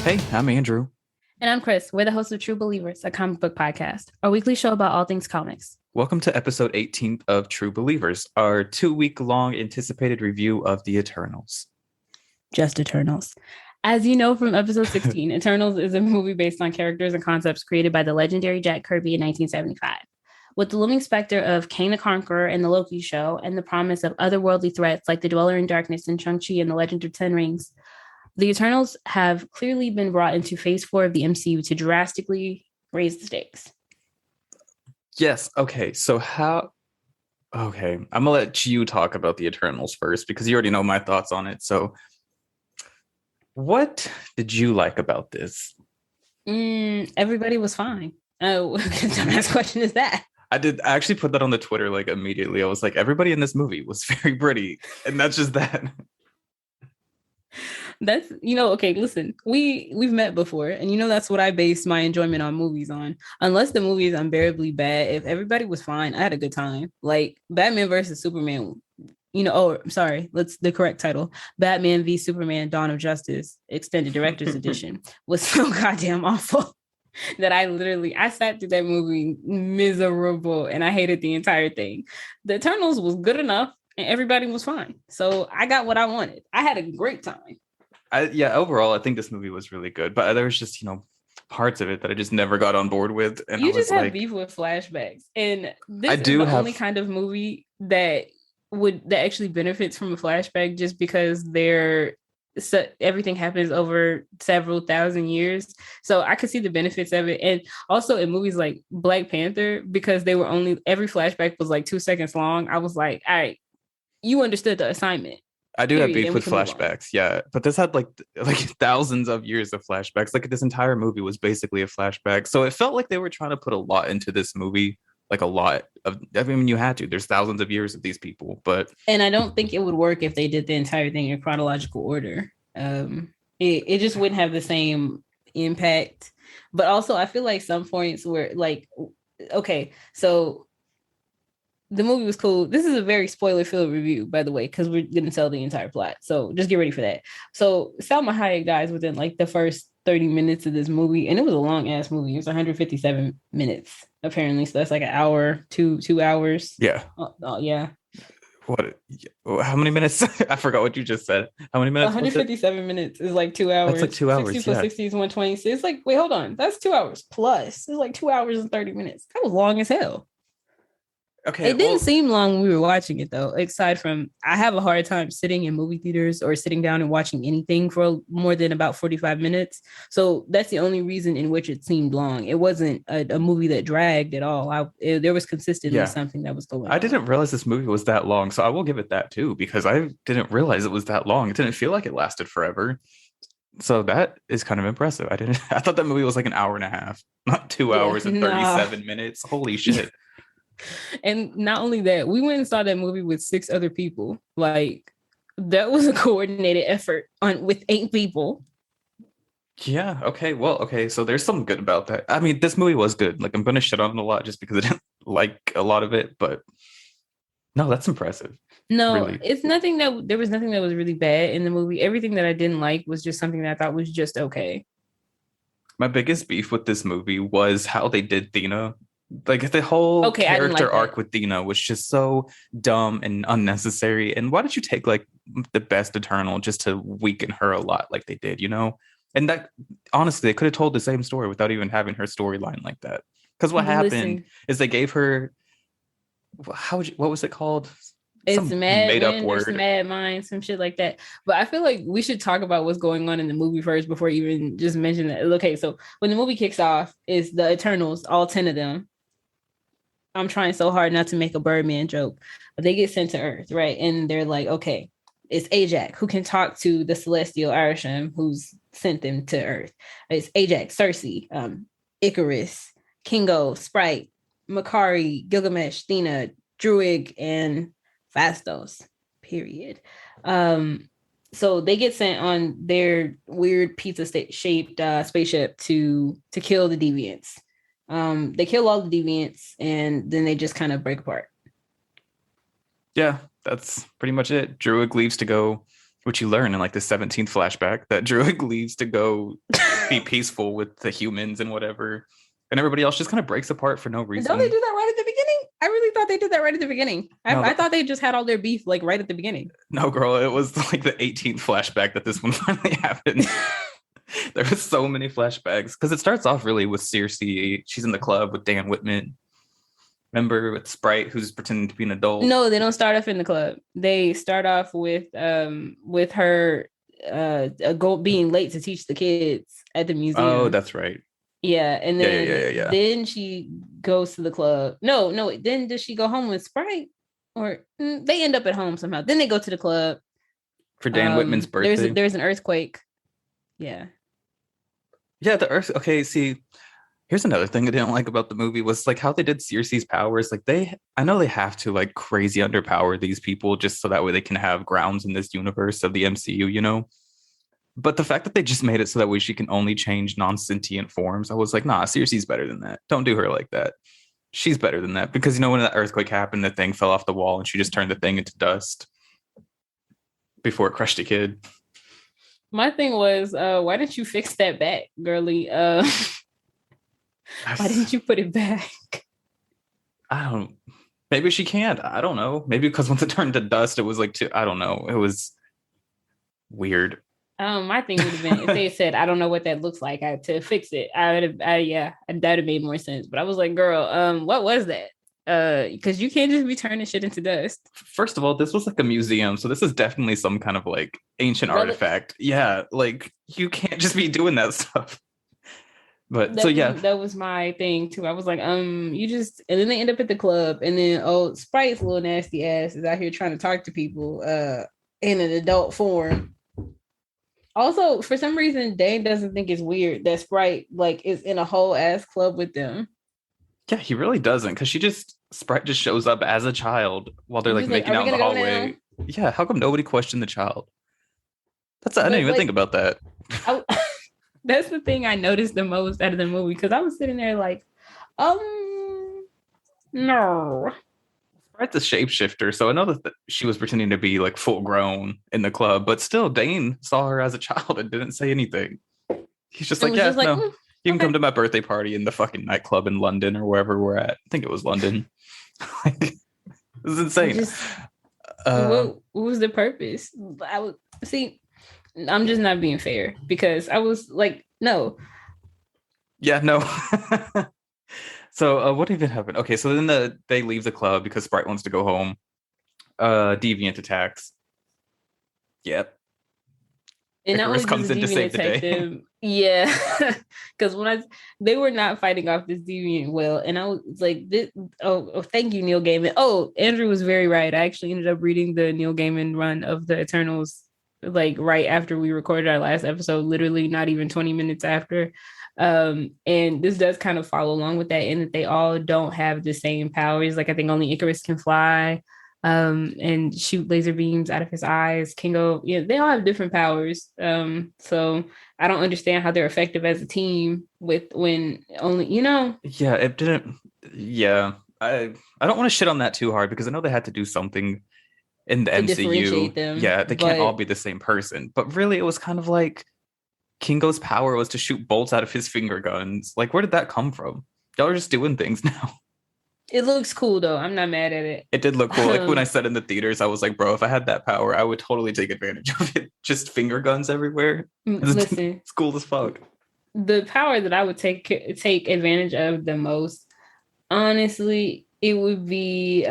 Hey, I'm Andrew. And I'm Chris. We're the hosts of True Believers, a comic book podcast, our weekly show about all things comics. Welcome to episode 18 of True Believers, our 2-week-long anticipated review of The Eternals. Just Eternals. As you know from episode 16, Eternals is a movie based on characters and concepts created by the legendary Jack Kirby in 1975. With the looming specter of Kang the Conqueror and the Loki show, and the promise of otherworldly threats like the Dweller in Darkness and Shang-Chi and the Legend of Ten Rings, the Eternals have clearly been brought into phase 4 of the MCU to drastically raise the stakes. Yes. Okay. So I'm going to let you talk about the Eternals first because you already know my thoughts on it. So what did you like about this? Everybody was fine. Oh, what dumbass question is that? I actually put that on the Twitter like immediately. I was like, everybody in this movie was very pretty. And that's just that. That's, okay, listen, we've met before, and that's what I base my enjoyment on movies on. Unless the movie is unbearably bad, if everybody was fine, I had a good time. Like Batman versus Superman, the correct title, Batman v Superman Dawn of Justice Extended Director's Edition was so goddamn awful that I sat through that movie miserable, and I hated the entire thing. The Eternals was good enough and everybody was fine. So I got what I wanted. I had a great time. Overall, I think this movie was really good, but there was just, parts of it that I just never got on board with. And you just have beef with flashbacks. And this is the only kind of movie that actually benefits from a flashback just because everything happens over several thousand years. So I could see the benefits of it. And also in movies like Black Panther, because every flashback was like 2 seconds long, I was like, all right, you understood the assignment. I do have beef with flashbacks, yeah. But this had like thousands of years of flashbacks. Like this entire movie was basically a flashback. So it felt like they were trying to put a lot into this movie. Like a lot of, you had to. There's thousands of years of these people, but... And I don't think it would work if they did the entire thing in chronological order. It just wouldn't have the same impact. But also, I feel like some points were like, okay, so... The movie was cool. This is a very spoiler-filled review, by the way, because we're going to tell the entire plot. So just get ready for that. So Salma Hayek dies within like the first 30 minutes of this movie. And it was a long-ass movie. It was 157 minutes, apparently. So that's like an hour, two hours. Yeah. Yeah. What? How many minutes? I forgot what you just said. How many minutes? 157 minutes is like 2 hours. That's like 2 hours. 60 plus 60 is 120. It's like, wait, hold on. That's 2 hours plus. It's like 2 hours and 30 minutes. That was long as hell. Okay, it didn't seem long when we were watching it, though, aside from I have a hard time sitting in movie theaters or sitting down and watching anything for more than about 45 minutes. So that's the only reason in which it seemed long. It wasn't a movie that dragged at all. There was consistently something that was going on. I didn't realize this movie was that long, so I will give it that, too, because I didn't realize it was that long. It didn't feel like it lasted forever. So that is kind of impressive. I thought that movie was like an hour and a half, not 2 hours and 37 minutes. Holy shit. And not only that, we went and saw that movie with 6 other people. Like that was a coordinated effort with 8 people. Yeah. Okay. Well, okay. So there's something good about that. I mean, this movie was good. Like I'm going to shit on it a lot just because I didn't like a lot of it, but no, that's impressive. No, really. There was nothing that was really bad in the movie. Everything that I didn't like was just something that I thought was just okay. My biggest beef with this movie was how they did Thena. Like the whole character arc with Thena was just so dumb and unnecessary. And why did you take like the best Eternal just to weaken her a lot like they did, And that honestly, they could have told the same story without even having her storyline like that. Because what happened is they gave her what was it called? It's mad wind, mad mind, some shit like that. But I feel like we should talk about what's going on in the movie first before even just mention that. Okay, so when the movie kicks off, it's the Eternals, all 10 of them. I'm trying so hard not to make a Birdman joke, but they get sent to Earth, right? And they're like, okay, it's Ajax who can talk to the Celestial Arisham who's sent them to Earth. It's Ajax, Cersei, Icarus, Kingo, Sprite, Makkari, Gilgamesh, Thena, Druig, and Fastos, period. So they get sent on their weird pizza-shaped spaceship to kill the deviants. They kill all the deviants, and then they just kind of break apart. Yeah, that's pretty much it. Druig leaves to go which you learn in like the 17th flashback that Druig leaves to go be peaceful with the humans and whatever. And everybody else just kind of breaks apart for no reason. Don't they do that right at the beginning? I really thought they did that right at the beginning. I thought they just had all their beef like right at the beginning. No, girl, it was like the 18th flashback that this one finally happened. There was so many flashbacks because it starts off really with Circe. She's in the club with Dan Whitman. Remember with Sprite, who's pretending to be an adult? No, they don't start off in the club. They start off with her being late to teach the kids at the museum. Oh, that's right. Yeah, and then then she goes to the club. No, then does she go home with Sprite? Or they end up at home somehow. Then they go to the club. For Dan Whitman's birthday. There's an earthquake. Yeah. Yeah, the earth. Okay, see, here's another thing I didn't like about the movie was like how they did Circe's powers. Like I know they have to like crazy underpower these people just so that way they can have grounds in this universe of the MCU, you know? But the fact that they just made it so that way she can only change non-sentient forms, I was like, nah, Circe's better than that. Don't do her like that. She's better than that. Because, you know, when that earthquake happened, the thing fell off the wall and she just turned the thing into dust before it crushed a kid. My thing was, why didn't you fix that back, girly? Why didn't you put it back? Maybe she can't. I don't know. Maybe because once it turned to dust, it was like, I don't know. It was weird. My thing would have been if they said, I don't know what that looks like to fix it. That would have made more sense. But I was like, girl, what was that? Because you can't just be turning shit into dust. First of all, this was like a museum, so this is definitely some kind of like ancient artifact. Yeah, like you can't just be doing that stuff. But that was my thing too. I was like, you just, and then they end up at the club, and then Sprite's little nasty ass is out here trying to talk to people in an adult form. Also, for some reason, Dane doesn't think it's weird that Sprite like is in a whole ass club with them. Yeah, he really doesn't, because Sprite just shows up as a child while they're like making out in the hallway. Yeah, how come nobody questioned the child? I didn't even think about that. That's the thing I noticed the most out of the movie, because I was sitting there like, no. Sprite's a shapeshifter, so I know that she was pretending to be like full grown in the club, but still, Dane saw her as a child and didn't say anything. He's just like, yeah, no. You can come to my birthday party in the fucking nightclub in London or wherever we're at. I think it was London. Like, this is insane. What was the purpose? I'm just not being fair, because I was like, no. Yeah, no. So what even happened? Okay, so then they leave the club because Sprite wants to go home. Deviant attacks. Yep. And Icarus comes in to save the day. Yeah, because they were not fighting off this deviant well, and I was like, thank you, Neil Gaiman. Oh, Andrew was very right. I actually ended up reading the Neil Gaiman run of the Eternals like right after we recorded our last episode, literally not even 20 minutes after. And this does kind of follow along with that, in that they all don't have the same powers. Like I think only Icarus can fly. And shoot laser beams out of his eyes. Kingo, they all have different powers. So I don't understand how they're effective as a team when only, Yeah, it didn't. Yeah, I don't want to shit on that too hard, because I know they had to do something in the MCU. Yeah, they can't all be the same person. But really, it was kind of like Kingo's power was to shoot bolts out of his finger guns. Like, where did that come from? Y'all are just doing things now. It looks cool though. I'm not mad at it. It did look cool. Like when I said in the theaters, I was like, bro, if I had that power, I would totally take advantage of it. Just finger guns everywhere. Listen, it's cool as fuck. The power that I would take advantage of the most, honestly, it would be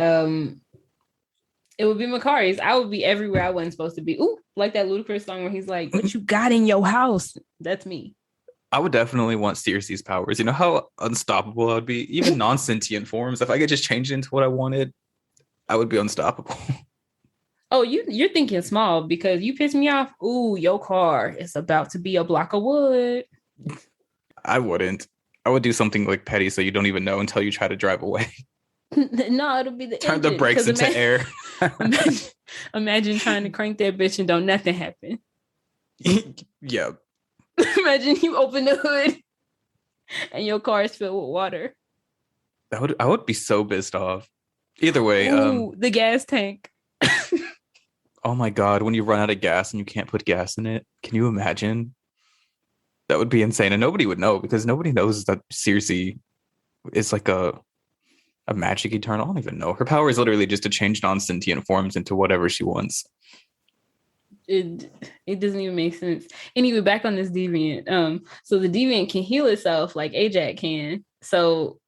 Makkari's. I would be everywhere I wasn't supposed to be. Ooh, like that Ludacris song where he's like, "What you got in your house?" That's me. I would definitely want Circe's powers. You know how unstoppable I would be? Even non-sentient forms. If I could just change it into what I wanted, I would be unstoppable. Oh, you're thinking small, because you pissed me off. Ooh, your car is about to be a block of wood. I wouldn't. I would do something like petty so you don't even know until you try to drive away. No, it'll be the turn engine, the brakes into air. Imagine trying to crank that bitch and don't nothing happen. Yeah. Imagine you open the hood and your car is filled with water. I would be so pissed off. Either way, the gas tank. Oh my God, when you run out of gas and you can't put gas in it, can you imagine? That would be insane. And nobody would know because nobody knows that Circe is like a magic eternal. I don't even know. Her power is literally just to change non-sentient forms into whatever she wants. It doesn't even make sense. Anyway, back on this deviant. So the deviant can heal itself like Ajax can. So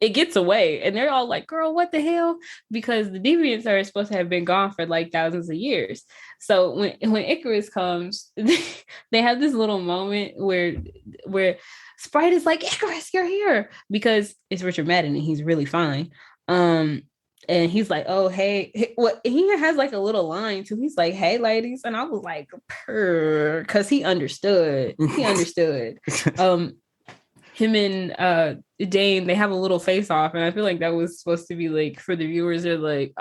it gets away, and they're all like, "Girl, what the hell?" Because the deviants are supposed to have been gone for like thousands of years. So when Icarus comes, they have this little moment where Sprite is like, "Icarus, you're here," because it's Richard Madden and he's really fine. And he's like, "Oh, hey." What he has like a little line too. He's like, "Hey, ladies," and I was like, "Purr," because he understood. He understood. Him and Dane, they have a little face off, and I feel like that was supposed to be like for the viewers. They're like,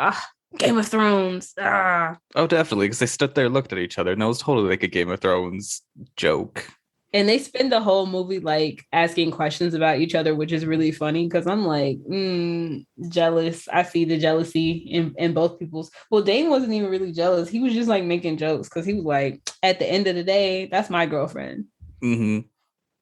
Game of Thrones. Ah. Oh, definitely, because they stood there, looked at each other, and that was totally like a Game of Thrones joke. And they spend the whole movie like asking questions about each other, which is really funny because I'm like, jealous. I see the jealousy in both people's. Well, Dane wasn't even really jealous. He was just like making jokes because he was like, at the end of the day, that's my girlfriend. Mm-hmm.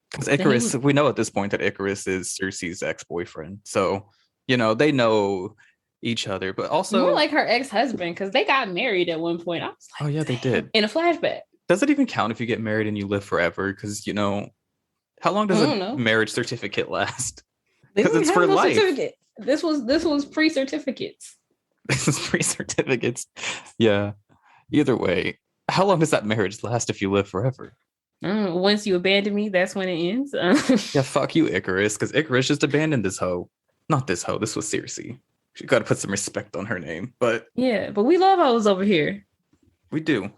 Because Icarus, we know at this point that Icarus is Circe's ex-boyfriend. So, they know each other, but also more like her ex-husband because they got married at one point. I was like, oh yeah, they did. In a flashback. Does it even count if you get married and you live forever? Because, how long does a marriage certificate last? Because it's for life. Certificate. This was pre-certificates. This is pre-certificates. Yeah. Either way, how long does that marriage last if you live forever? Once you abandon me, that's when it ends. Yeah, fuck you, Icarus, because Icarus just abandoned this hoe. Not this hoe. This was Circe. She got to put some respect on her name. But yeah, but we love hoes over here. We do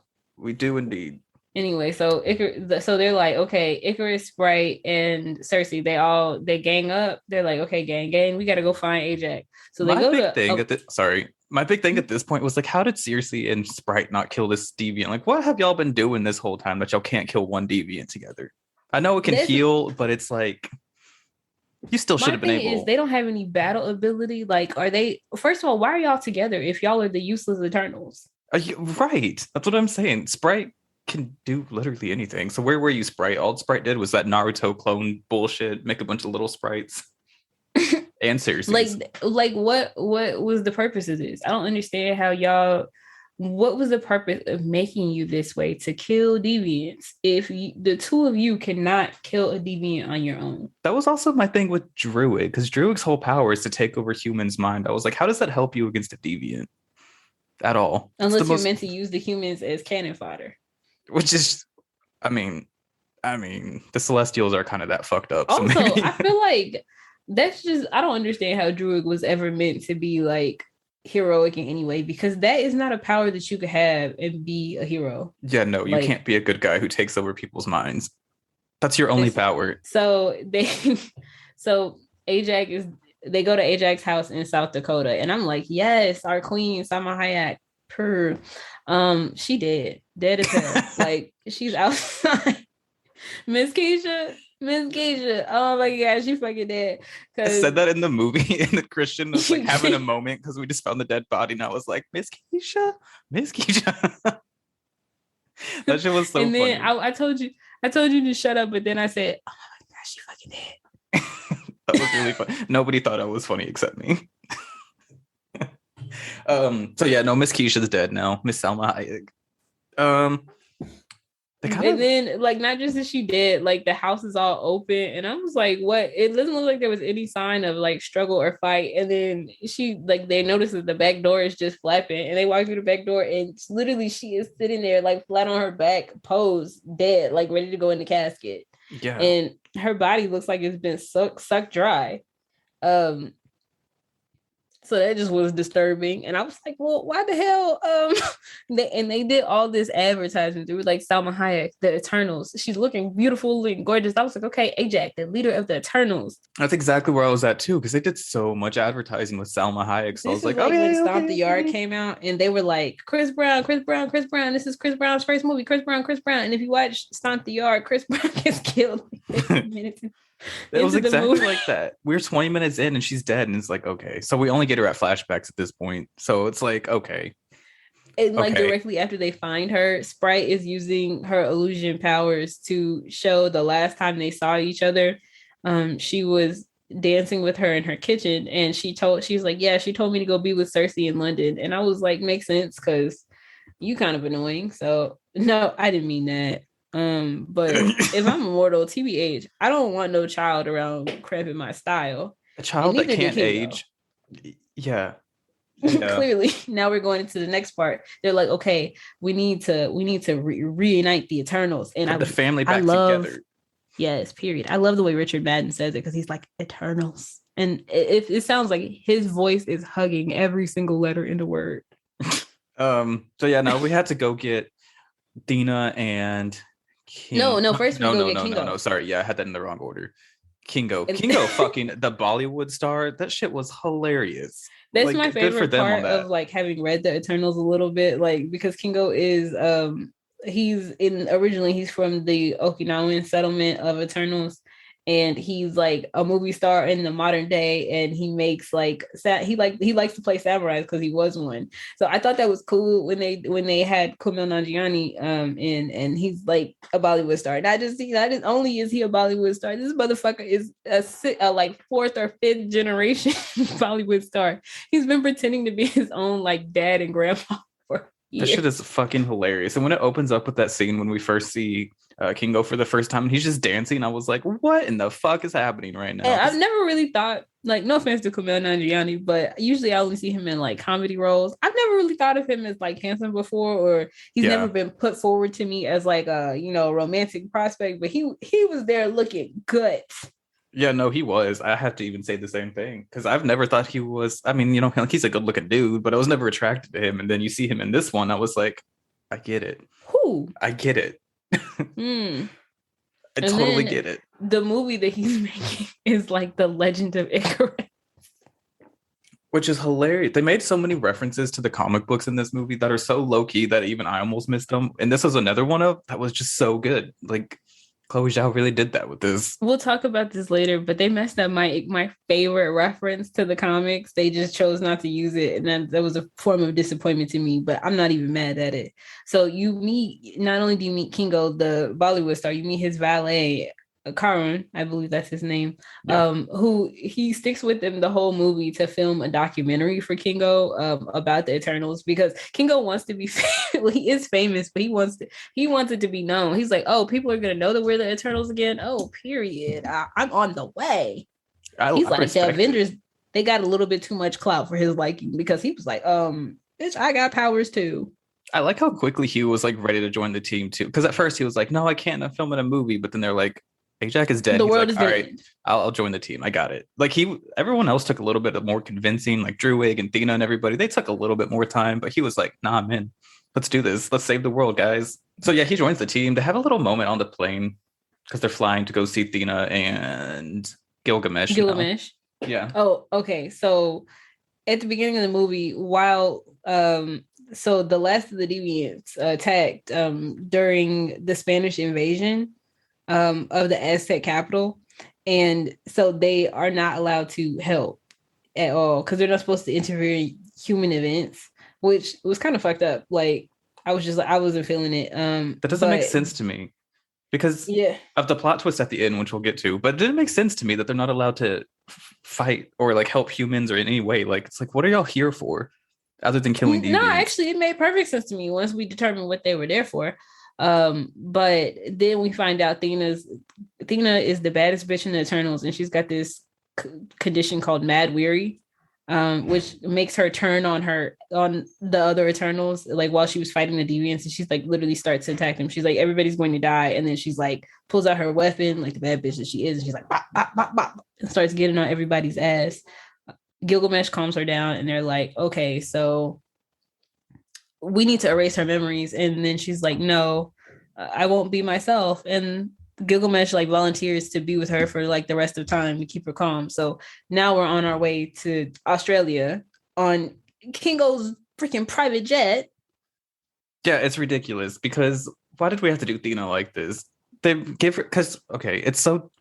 indeed. Anyway, so they're like, okay, Icarus, Sprite, and Circe, they gang up. They're like, okay, gang, we got to go find Ajax. So they my big thing at this point was like, how did Circe and Sprite not kill this deviant? Like, what have y'all been doing this whole time that y'all can't kill one deviant together? I know it can heal, but it's like, you still should have been able. They don't have any battle ability. Like, first of all, why are y'all together if y'all are the useless Eternals? Right. That's what I'm saying. Sprite can do literally anything. So where were you, Sprite? All Sprite did was that Naruto clone bullshit, make a bunch of little sprites. And seriously. Like what was the purpose of this? I don't understand how y'all. What was the purpose of making you this way to kill deviants if the two of you cannot kill a deviant on your own? That was also my thing with Druig, because Druig's whole power is to take over humans' mind. I was like, how does that help you against a deviant? At all. Unless you're meant to use the humans as cannon fodder. Which is, I mean, the Celestials are kind of that fucked up. Also, so I feel like that's just, I don't understand how Druig was ever meant to be like heroic in any way, because that is not a power that you could have and be a hero. Yeah, no, you can't be a good guy who takes over people's minds. That's your only power. So Ajax they go to Ajax's house in South Dakota, and I'm like, yes, our queen, Salma Hayek. She dead as hell. Like, she's outside. Miss Keisha. Oh my god, she fucking dead. I said that in the movie, in the Christian was like having a moment because we just found the dead body, and I was like, Miss Keisha. That shit was so and then funny. I told you to shut up, but then I said, oh my god, she fucking dead. That was really fun. Nobody thought I was funny except me. So yeah, no, Miss Keisha's dead now. Miss Salma Hayek. And then, like, not just is she dead, like the house is all open, and I was like, what? It doesn't look like there was any sign of like struggle or fight. And then they notice that the back door is just flapping, and they walk through the back door, and literally she is sitting there like flat on her back, posed, dead, like ready to go in the casket. Yeah, and her body looks like it's been sucked dry. So that just was disturbing. And I was like, well, why the hell? They did all this advertisement. They were like, Salma Hayek, the Eternals. She's looking beautiful and gorgeous. I was like, okay, Ajax, the leader of the Eternals. That's exactly where I was at too, because they did so much advertising with Salma Hayek. So I was like, when Stomp the Yard came out, and they were like, Chris Brown. This is Chris Brown's first movie. Chris Brown. And if you watch Stomp the Yard, Chris Brown gets killed like 15 minutes. It was exactly like that. We're 20 minutes in and she's dead, and it's like, okay, so we only get her at flashbacks at this point, so it's like, okay. And like directly after they find her, Sprite is using her illusion powers to show the last time they saw each other. She was dancing with her in her kitchen, and she's like, yeah, she told me to go be with Cersei in London. And I was like, makes sense, because you kind of annoying. So no, I didn't mean that. But if I'm immortal, TBH, I don't want no child around cramping my style. A child that can't age. Yeah. Clearly, now we're going into the next part. They're like, okay, we need to reunite the Eternals, and put the family back together. Yes, period. I love the way Richard Madden says it, because he's like, Eternals, and it sounds like his voice is hugging every single letter in the word. So yeah, no, we had to go get Dina and Kingo. No, first we go get Kingo. No, sorry, yeah, I had that in the wrong order. Kingo fucking the Bollywood star. That shit was hilarious. That's like, my favorite part of like having read the Eternals a little bit, like, because Kingo is originally from the Okinawan settlement of Eternals, and he's like a movie star in the modern day, and he makes like he likes to play samurais because he was one. So I thought that was cool when they had Kumail Nanjiani and he's like a Bollywood star. Not only is he a Bollywood star, this motherfucker is a like 4th or 5th generation Bollywood star. He's been pretending to be his own like dad and grandpa for years. That shit is fucking hilarious. And when it opens up with that scene when we first see Kingo for the first time, and he's just dancing, I was like, what in the fuck is happening right now? And I've never really thought, like, no offense to Kumail Nanjiani, but usually I only see him in like comedy roles. I've never really thought of him as like handsome before, or he's never been put forward to me as like a romantic prospect, but he was there looking good. Yeah, no, he was. I have to even say the same thing, because I've never thought he was. I mean, like, he's a good looking dude, but I was never attracted to him. And then you see him in this one, I was like, I get it. Who? I get it. I totally get it. The movie that he's making is like The Legend of Icarus, which is hilarious. They made so many references to the comic books in this movie that are so low-key that even I almost missed them. And this was another one of that was just so good. Like, Chloe Zhao really did that with this. We'll talk about this later, but they messed up my favorite reference to the comics. They just chose not to use it, and that was a form of disappointment to me, but I'm not even mad at it. So not only do you meet Kingo, the Bollywood star, you meet his valet, Karan, I believe that's his name, who he sticks with him the whole movie to film a documentary for Kingo about the Eternals, because Kingo wants to be well, he is famous, but he wants it to be known. He's like, oh, people are gonna know that we're the Eternals again. Oh, period. I'm on the way. He's like, the Avengers, they got a little bit too much clout for his liking, because he was like, bitch, I got powers too. I like how quickly he was like ready to join the team too, because at first he was like, no, I can't, I'm filming a movie, but then they're like, Ajax is dead. The world is dead. All right, I'll join the team. I got it. Like, everyone else took a little bit more convincing, like Druig and Thena and everybody. They took a little bit more time, but he was like, nah, man, let's do this. Let's save the world, guys. So yeah, he joins the team. They have a little moment on the plane because they're flying to go see Thena and Gilgamesh. Yeah. Oh, okay. So at the beginning of the movie, while so the last of the deviants attacked during the Spanish invasion of the Aztec capital, and so they are not allowed to help at all because they're not supposed to interfere in human events, which was kind of fucked up. Like, I was just like, I wasn't feeling it. That doesn't make sense to me because of the plot twist at the end, which we'll get to. But it didn't make sense to me that they're not allowed to fight or like help humans or in any way. Like, it's like, what are y'all here for, other than killing deviants? No, actually, it made perfect sense to me once we determined what they were there for. But then we find out Thena is the baddest bitch in the Eternals, and she's got this condition called Mahd Wy'ry, which makes her turn on the other Eternals, like while she was fighting the deviants, and she's like literally starts to attack them. She's like, everybody's going to die, and then she's like pulls out her weapon, like the bad bitch that she is, and she's like bop, bop, bop, bop, and starts getting on everybody's ass. Gilgamesh calms her down, and they're like, okay, so we need to erase her memories. And then she's like, no, I won't be myself. And Gilgamesh like volunteers to be with her for like the rest of time to keep her calm. So now we're on our way to Australia on Kingo's freaking private jet. Yeah, it's ridiculous because why did we have to do Thena like this? They give her, because it's so,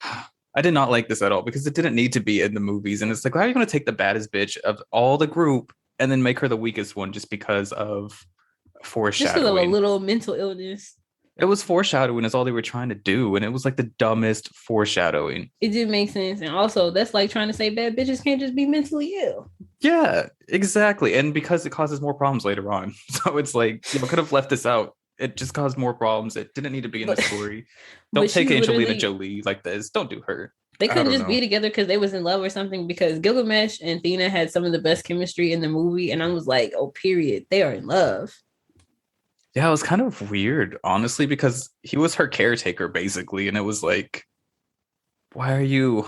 I did not like this at all because it didn't need to be in the movies. And it's like, why are you going to take the baddest bitch of all the group and then make her the weakest one just because of foreshadowing. Just a little mental illness. It was foreshadowing is all they were trying to do, and it was like the dumbest foreshadowing. It didn't make sense, and also that's like trying to say bad bitches can't just be mentally ill. Yeah, exactly, and because it causes more problems later on, so it's like could have left this out. It just caused more problems. It didn't need to be in the story. Don't take Angelina Jolie like this. Don't do her. They couldn't just be together because they was in love or something. Because Gilgamesh and Thena had some of the best chemistry in the movie, and I was like, oh, period, they are in love. Yeah, it was kind of weird, honestly, because he was her caretaker, basically. And it was like, why are you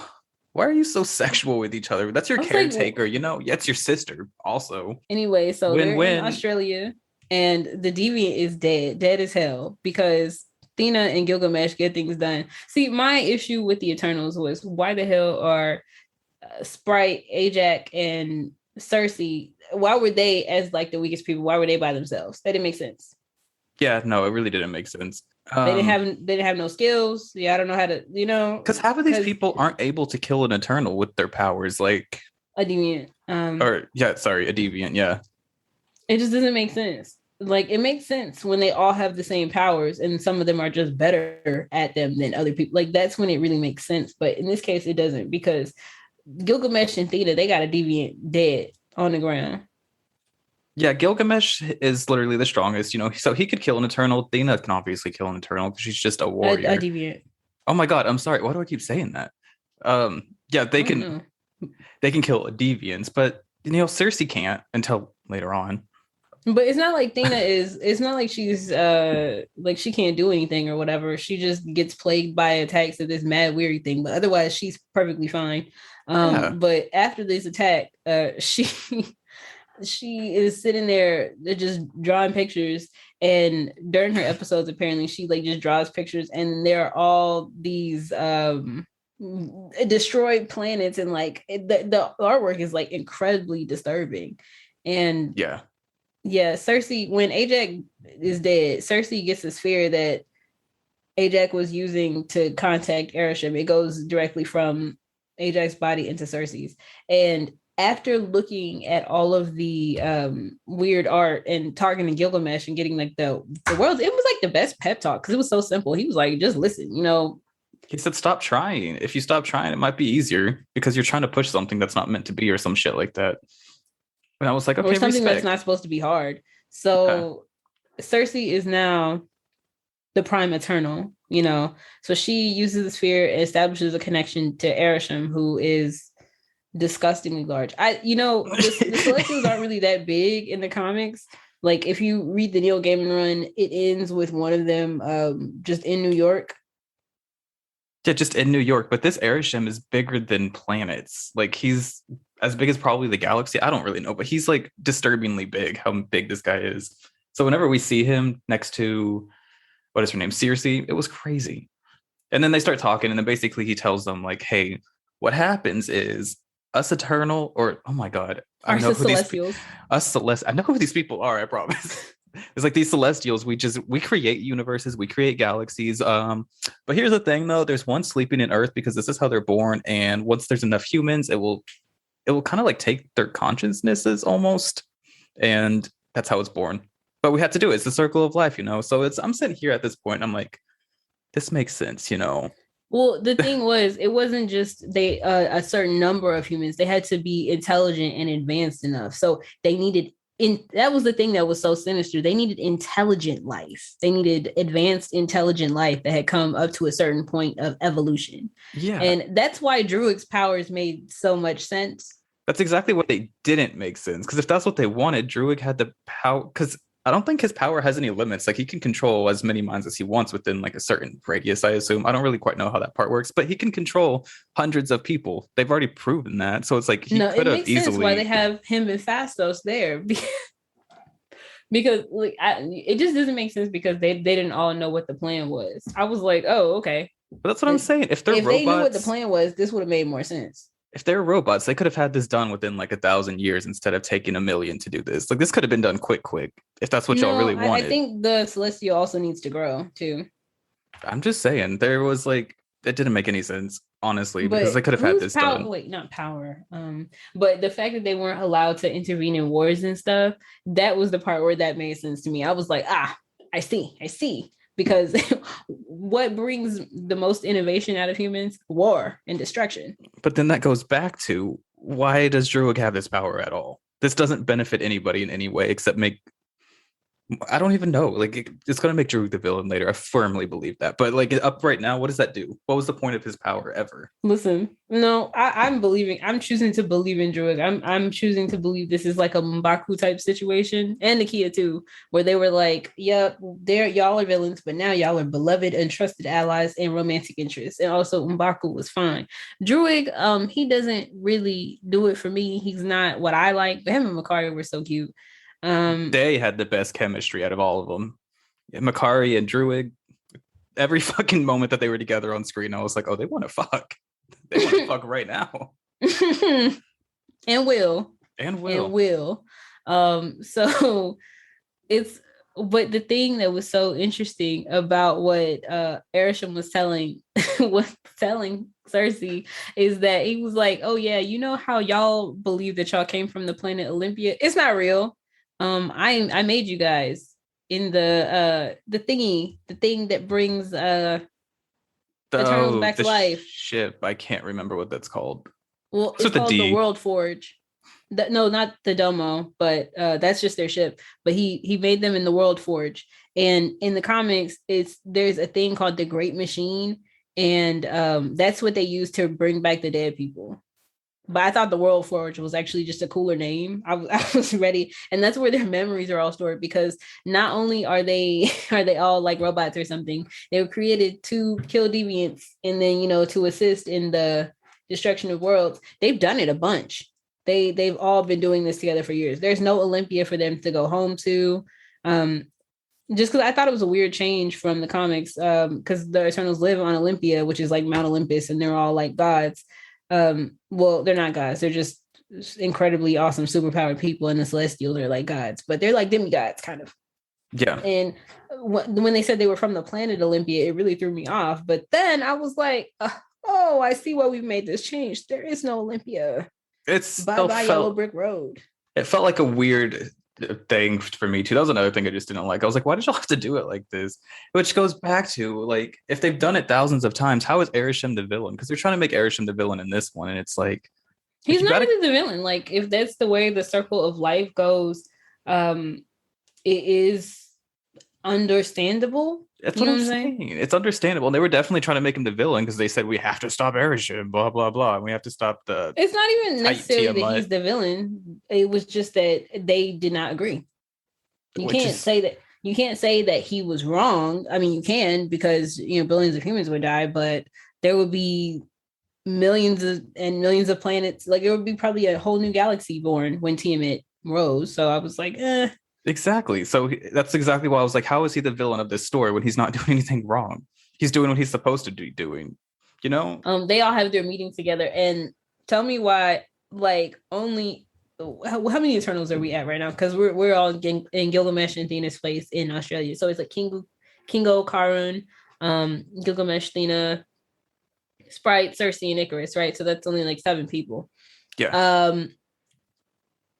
so sexual with each other? That's your caretaker, Yeah, it's your sister also. Anyway, so they're in Australia, and the deviant is dead as hell, because Thena and Gilgamesh get things done. See, my issue with the Eternals was, why the hell are Sprite, Ajax, and Cersei, why were they as like the weakest people? Why were they by themselves? That didn't make sense. Yeah, no, it really didn't make sense. They didn't have no skills. Yeah, I don't know how to, because half of these people aren't able to kill an Eternal with their powers, like a deviant. A deviant. Yeah, it just doesn't make sense. Like, it makes sense when they all have the same powers, and some of them are just better at them than other people. Like, that's when it really makes sense. But in this case, it doesn't, because Gilgamesh and Theta, they got a deviant dead on the ground. Yeah, Gilgamesh is literally the strongest, so he could kill an Eternal. Thena can obviously kill an Eternal because she's just a warrior. A deviant. Oh my god, I'm sorry. Why do I keep saying that? Yeah, they can kill a deviants, but Cersei can't until later on. But it's not like Thena it's not like she's like she can't do anything or whatever. She just gets plagued by attacks of this Mahd Wy'ry thing, but otherwise she's perfectly fine. But after this attack, she is sitting there just drawing pictures, and during her episodes, apparently she like just draws pictures, and there are all these destroyed planets, and like the artwork is like incredibly disturbing. And Cersei, when Ajax is dead, Cersei gets a sphere that Ajax was using to contact Arishem. It goes directly from Ajax's body into Cersei's, and after looking at all of the weird art and targeting Gilgamesh and getting like the world, it was like the best pep talk because it was so simple. He was like, just listen, He said, stop trying. If you stop trying, it might be easier because you're trying to push something that's not meant to be or some shit like that. And I was like, okay, or something that's not supposed to be hard. So Cersei is now the Prime Eternal, So she uses the sphere and establishes a connection to Arishem, who is disgustingly large. The Celestials aren't really that big in the comics. Like, if you read the Neil Gaiman run, it ends with one of them just in New York. Yeah, just in New York. But this Arishem is bigger than planets. Like, he's as big as probably the galaxy. I don't really know, but he's like disturbingly big, how big this guy is. So whenever we see him next to, what is her name, Cersei, it was crazy. And then they start talking, and then basically he tells them like, hey, what happens is us Eternal, or oh my god, I know who Celestials. I know who these people are, I promise. It's like these Celestials, we create universes, we create galaxies. But here's the thing though, there's one sleeping in Earth because this is how they're born, and once there's enough humans, it will kind of like take their consciousnesses almost, and that's how it's born. But we have to do it. It's the circle of life, So I'm sitting here at this point, I'm like, this makes sense, Well, the thing was, it wasn't just a certain number of humans. They had to be intelligent and advanced enough. So they needed that was the thing that was so sinister. They needed intelligent life. They needed advanced, intelligent life that had come up to a certain point of evolution. Yeah. And that's why Druig's powers made so much sense. That's exactly what they didn't make sense. Because if that's what they wanted, Druig had the power. Because I don't think his power has any limits. Like, he can control as many minds as he wants within like a certain radius, I assume. I don't really quite know how that part works, but he can control hundreds of people. They've already proven that. So it's like he could have easily. Sense why they have him and Phastos there. Because like, it just doesn't make sense because they didn't all know what the plan was. I was like, oh, okay. But that's what I'm saying. If they knew what the plan was, this would have made more sense. If they're robots, they could have had this done within like 1,000 years instead of taking 1,000,000 to do this. Like, this could have been done quick, if that's what y'all really wanted. I think the Celestial also needs to grow too. I'm just saying, there was like, it didn't make any sense. honestly, because they could have had this done. Wait, not power. But the fact that they weren't allowed to intervene in wars and stuff, that was the part where that made sense to me. I was like, I see. Because what brings the most innovation out of humans? War and destruction. But then that goes back to, why does Druig have this power at all? This doesn't benefit anybody in any way except make... I don't even know. Like, it's going to make Druig the villain later. I firmly believe that. But like, up right now, what does that do? What was the point of his power ever? Listen, no, I'm choosing to believe in Druig. I'm choosing to believe this is like a M'Baku type situation, and Nakia too, where they were like, yep, y'all are villains, but now y'all are beloved and trusted allies and romantic interests. And also M'Baku was fine. Druig, he doesn't really do it for me. He's not what I like, but him and Makkari were so cute. They had the best chemistry out of all of them. Makkari and Druig, every fucking moment that they were together on screen, I was like, oh, they want to fuck. They want to fuck right now. And will. So it's... But the thing that was so interesting about what Arishem was telling Cersei is that he was like, oh yeah, you know how y'all believe that y'all came from the planet Olympia? It's not real. I made you guys in the thing that brings Eternals back to life. Ship. I can't remember what that's called. Well, it's called the World Forge. No, not the Domo, but that's just their ship. But he made them in the World Forge. And in the comics, there's a thing called the Great Machine, and that's what they use to bring back the dead people. But I thought the World Forge was actually just a cooler name. I was ready, and that's where their memories are all stored, because not only are they all like robots or something, they were created to kill deviants and then to assist in the destruction of worlds. They've done it a bunch. They've all been doing this together for years. There's no Olympia for them to go home to. Just because I thought it was a weird change from the comics, because the Eternals live on Olympia, which is like Mount Olympus, and they're all like gods. Well, they're not gods. They're just incredibly awesome, superpowered people, and the Celestials are like gods, but they're like demigods, kind of. Yeah. And when they said they were from the planet Olympia, it really threw me off. But then I was like, oh, I see why we've made this change. There is no Olympia. It's bye Yellow Brick Road. It felt like a weird thing for me too. That was another thing I just didn't like. I was like, why did y'all have to do it like this? Which goes back to, like, if they've done it thousands of times, how is Arishem the villain? Because they're trying to make Arishem the villain in this one, and it's like, he's not really the villain. Like, if that's the way the circle of life goes, it is understandable. That's what I'm saying. It's understandable. And they were definitely trying to make him the villain because they said, we have to stop Arishem, blah, blah, blah. And we have to stop the... It's not even necessarily that he's the villain. It was just that they did not agree. You can't say that he was wrong. I mean, you can, because, billions of humans would die, but there would be millions and millions of planets. Like, it would be probably a whole new galaxy born when Tiamat rose. So I was like, Exactly. So that's exactly why I was like, how is he the villain of this story when he's not doing anything wrong? He's doing what he's supposed to be doing, They all have their meetings together, and tell me why, like, only how many Eternals are we at right now? Because we're all in Gilgamesh and Thena's place in Australia. So it's like Kingo, Karun, Gilgamesh, Thena, Sprite, Cersei, and Icarus, right? So that's only like 7 people. Yeah.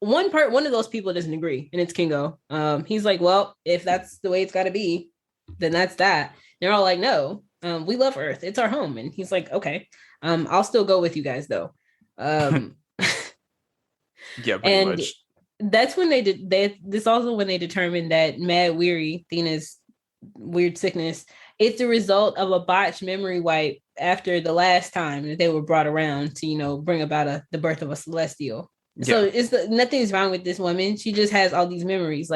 One of those people doesn't agree, and it's Kingo. He's like, well, if that's the way it's got to be, then that's that. They're all like, no, we love Earth. It's our home. And he's like, okay, I'll still go with you guys though. Yeah, pretty much. That's when this also when they determined that Mahd Wy'ry, Thena's weird sickness, it's a result of a botched memory wipe after the last time that they were brought around to, bring about the birth of a celestial. So nothing's wrong with this woman. She just has all these memories,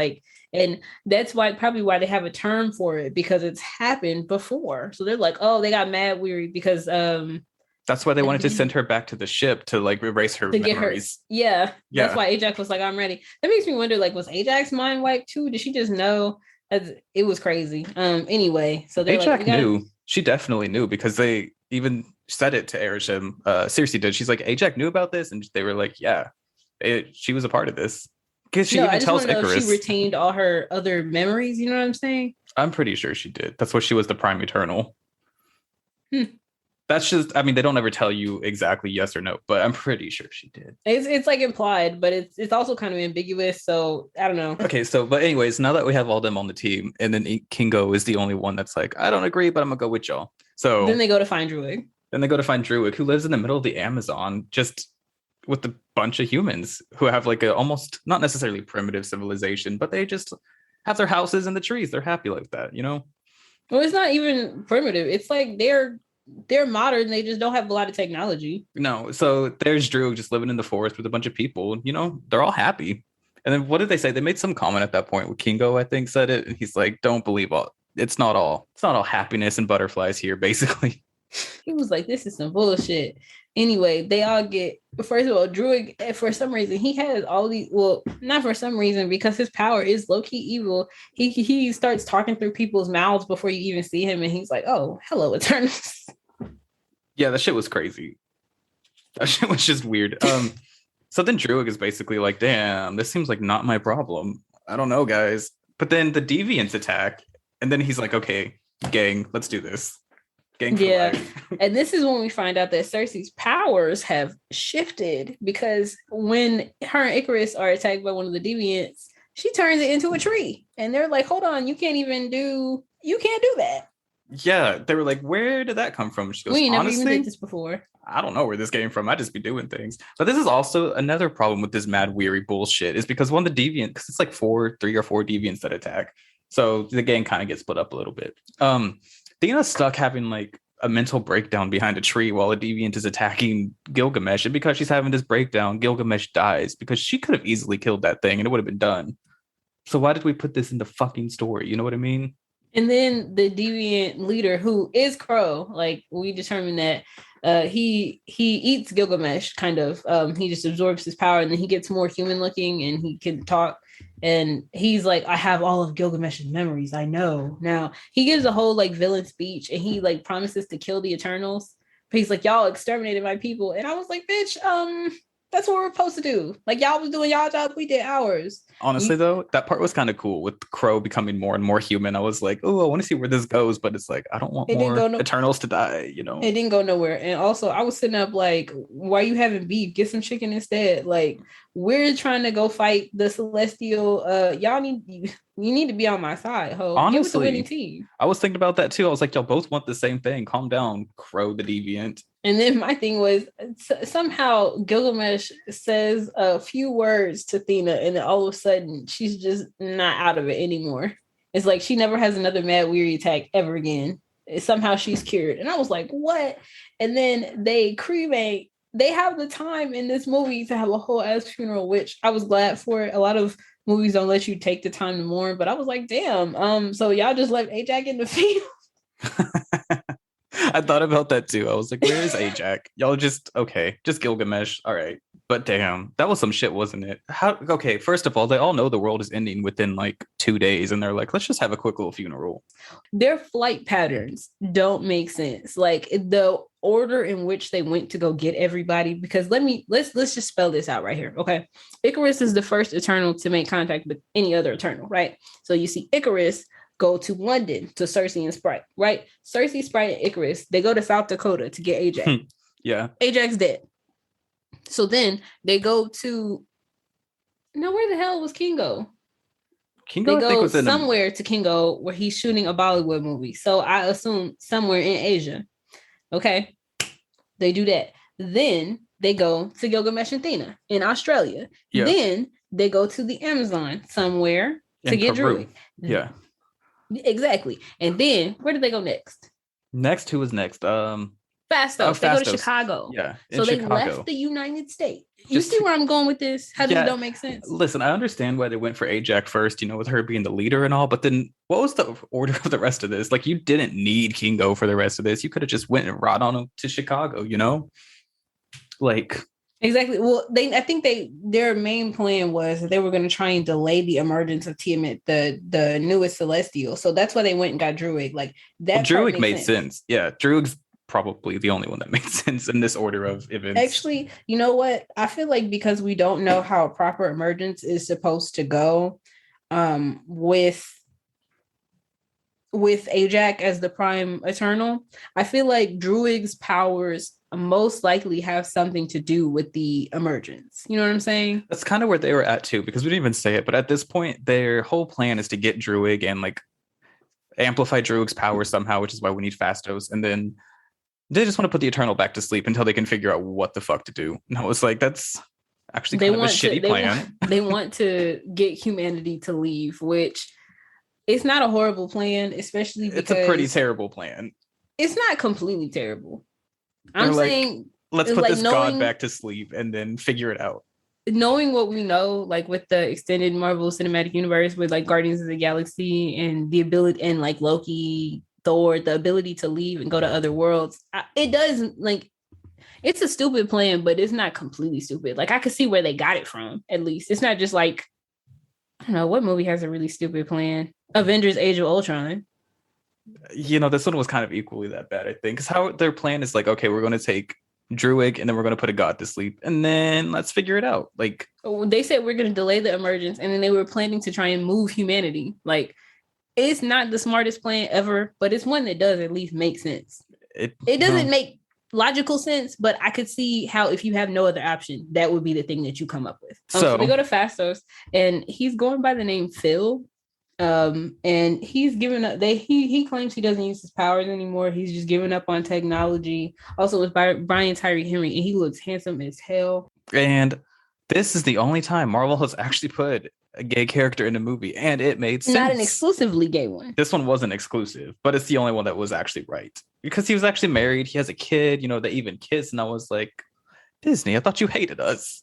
and that's probably why they have a term for it, because it's happened before. So they're like, oh, they got Mahd Wy'ry because that's why they wanted to send her back to the ship to like erase her memories. Yeah. That's why Ajax was like, I'm ready. That makes me wonder, like, was Ajax mind wiped too? Did she just know? It was crazy. Anyway, so Ajax knew. She definitely knew, because they even said it to Arishem. Cersei did. She's like, Ajax knew about this, and they were like, yeah. She was a part of this, because she even tells Icarus she retained all her other memories. You know what I'm saying? I'm pretty sure she did. That's why she was the Prime Eternal. That's just, I mean, they don't ever tell you exactly yes or no, but I'm pretty sure she did. It's like implied, but it's also kind of ambiguous. So I don't know. Okay, so but anyways, now that we have all them on the team, and then Kingo is the only one that's like, I don't agree, but I'm gonna go with y'all. So then they go to find Druig. Who lives in the middle of the Amazon, just with a bunch of humans who have like a almost not necessarily primitive civilization, but they just have their houses in the trees. They're happy like that, you know? Well, it's not even primitive. It's like they're modern. They just don't have a lot of technology. No. So there's Drew just living in the forest with a bunch of people. You know, they're all happy. And then what did they say? They made some comment at that point with Kingo, I think, said it. And he's like, don't believe all. It's not all happiness and butterflies here, basically. He was like, this is some bullshit. Anyway, they all get, first of all, Druig, for some reason, he has all these, well, not for some reason, because his power is low-key evil. He starts talking through people's mouths before you even see him. And he's like, oh, hello, Eternals. Yeah, that shit was crazy. That shit was just weird. So then Druig is basically like, damn, this seems like not my problem. I don't know, guys. But then the deviants attack. And then he's like, okay, gang, let's do this. Gang for life. And this is when we find out that Cersei's powers have shifted, because when her and Icarus are attacked by one of the deviants, she turns it into a tree. And they're like, hold on, you can't do that. Yeah, they were like, where did that come from? She goes, we ain't never even did this before. I don't know where this came from. I just be doing things. But this is also another problem with this Mahd Wy'ry bullshit, is because one of the deviants, because it's like 3 or 4 deviants that attack. So the gang kind of gets split up a little bit. Thena's stuck having like a mental breakdown behind a tree while a deviant is attacking Gilgamesh. And because she's having this breakdown, Gilgamesh dies, because she could have easily killed that thing and it would have been done. So why did we put this in the fucking story? You know what I mean? And then the deviant leader, who is Crow, like we determined that he eats Gilgamesh, kind of. He just absorbs his power, and then he gets more human looking and he can talk. And he's like, I have all of Gilgamesh's memories. I know now. He gives a whole like villain speech, and he like promises to kill the Eternals. But he's like, y'all exterminated my people. And I was like, bitch, that's what we're supposed to do. Like, y'all was doing y'all job, we did ours. Honestly, though, that part was kind of cool with Crow becoming more and more human. I was like, oh, I want to see where this goes, but it's like, I don't want more Eternals to die, you know? It didn't go nowhere. And also, I was sitting up like, why you having beef? Get some chicken instead. Like, we're trying to go fight the Celestial. You need to be on my side, ho. Honestly, get with the winning team. I was thinking about that too. I was like, y'all both want the same thing. Calm down, Crow the deviant. And then my thing was, somehow Gilgamesh says a few words to Thena, and then all of a sudden she's just not out of it anymore. It's like she never has another Mahd Wy'ry attack ever again. Somehow she's cured. And I was like, what? And then they cremate. They have the time in this movie to have a whole ass funeral, which I was glad for. A lot of movies don't let you take the time to mourn, but I was like, damn. So y'all just left Ajax in the field. I thought about that too. I was like, where is Ajax? Y'all just Gilgamesh. All right. But damn, that was some shit, wasn't it? Okay, first of all, they all know the world is ending within like 2 days, and they're like, let's just have a quick little funeral. Their flight patterns don't make sense. Like the order in which they went to go get everybody, because let's just spell this out right here. Okay. Icarus is the first Eternal to make contact with any other Eternal, right? So you see Icarus go to London to Cersei and Sprite, right? Cersei, Sprite, and Icarus, they go to South Dakota to get Ajax. Yeah. Ajax dead. So then they go to, where the hell was Kingo? Kingo, they go somewhere to Kingo where he's shooting a Bollywood movie. So I assume somewhere in Asia. Okay. They do that. Then they go to Gilgamesh and Thena in Australia. Yeah. Then they go to the Amazon somewhere to get Druig. Yeah. Exactly. And then where did they go next? Who was next? Fastos. They go to Chicago. Yeah. So they left the United States. You see where I'm going with this? How this don't make sense? Listen, I understand why they went for Ajax first, with her being the leader and all, but then what was the order of the rest of this? Like, you didn't need Kingo for the rest of this. You could have just went and rode on him to Chicago, Like, exactly. Well, I think their main plan was that they were going to try and delay the emergence of Tiamat, the newest Celestial. So that's why they went and got Druig. Like that. Druig made sense. Yeah, Druig's probably the only one that makes sense in this order of events. Actually, you know what? I feel like because we don't know how a proper emergence is supposed to go, with with Ajax as the prime Eternal, I feel like Druig's powers most likely have something to do with the emergence. You know what I'm saying? That's kind of where they were at too, because we didn't even say it, but at this point, their whole plan is to get Druig and like amplify Druig's power somehow, which is why we need Phastos. And then they just want to put the Eternal back to sleep until they can figure out what the fuck to do. And I was like, that's actually kind of a shitty plan. They want to get humanity to leave, which it's not a horrible plan, especially because it's a pretty terrible plan. It's not completely terrible. I'm saying let's put this god back to sleep and then figure it out. Knowing what we know, like with the extended Marvel Cinematic Universe, with like Guardians of the Galaxy and the ability, and like Loki, Thor, the ability to leave and go to other worlds, it does, like, it's a stupid plan, but it's not completely stupid. Like, I could see where they got it from, at least. It's not just like, I don't know, what movie has a really stupid plan? Avengers Age of Ultron. You know, this one was kind of equally that bad, I think. Because how their plan is like, okay, we're going to take Druig and then we're going to put a god to sleep and then let's figure it out. Like, they said we're going to delay the emergence, and then they were planning to try and move humanity. Like, it's not the smartest plan ever, but it's one that does at least make sense. It doesn't make logical sense, but I could see how if you have no other option, that would be the thing that you come up with. So we go to Phastos, and he's going by the name Phil. And he's given up. He claims he doesn't use his powers anymore. He's just given up on technology. Also, with Brian Tyree Henry, and he looks handsome as hell. And this is the only time Marvel has actually put a gay character in a movie, and it made sense. Not an exclusively gay one. This one wasn't exclusive, but it's the only one that was actually right, because he was actually married. He has a kid. You know, they even kiss, and I was like, Disney, I thought you hated us.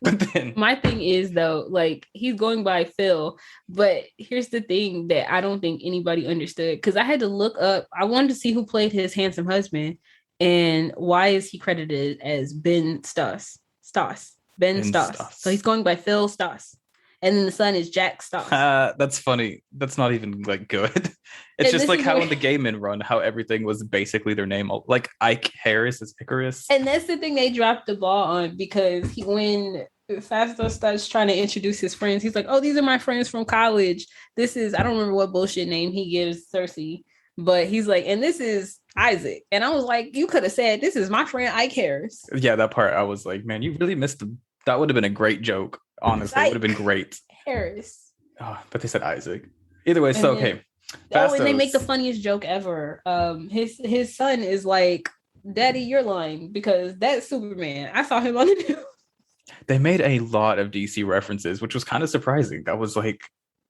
But then my thing is, though, like, he's going by Phil, but here's the thing that I don't think anybody understood, because I had to look up. I wanted to see who played his handsome husband, and why is he credited as Ben Stoss? Ben Stoss. So he's going by Phil Stoss, and then the son is Jack Stoss. That's funny. That's not even like good. It's just like how in the Gay Men run, how everything was basically their name. Like Ike Harris is Icarus. And that's the thing they dropped the ball on, because when Phastos starts trying to introduce his friends, he's like, oh, these are my friends from college. This is, I don't remember what bullshit name he gives Cersei, but he's like, and this is Isaac. And I was like, you could have said, this is my friend Ike Harris. Yeah, that part, I was like, man, you really missed them. That would have been a great joke. Honestly, it would have been great. Harris. Oh, but they said Isaac. Either way, so okay. Phastos. Oh, and they make the funniest joke ever. His son is like, Daddy, you're lying, because that's Superman. I saw him on the news. They made a lot of DC references, which was kind of surprising. That was like,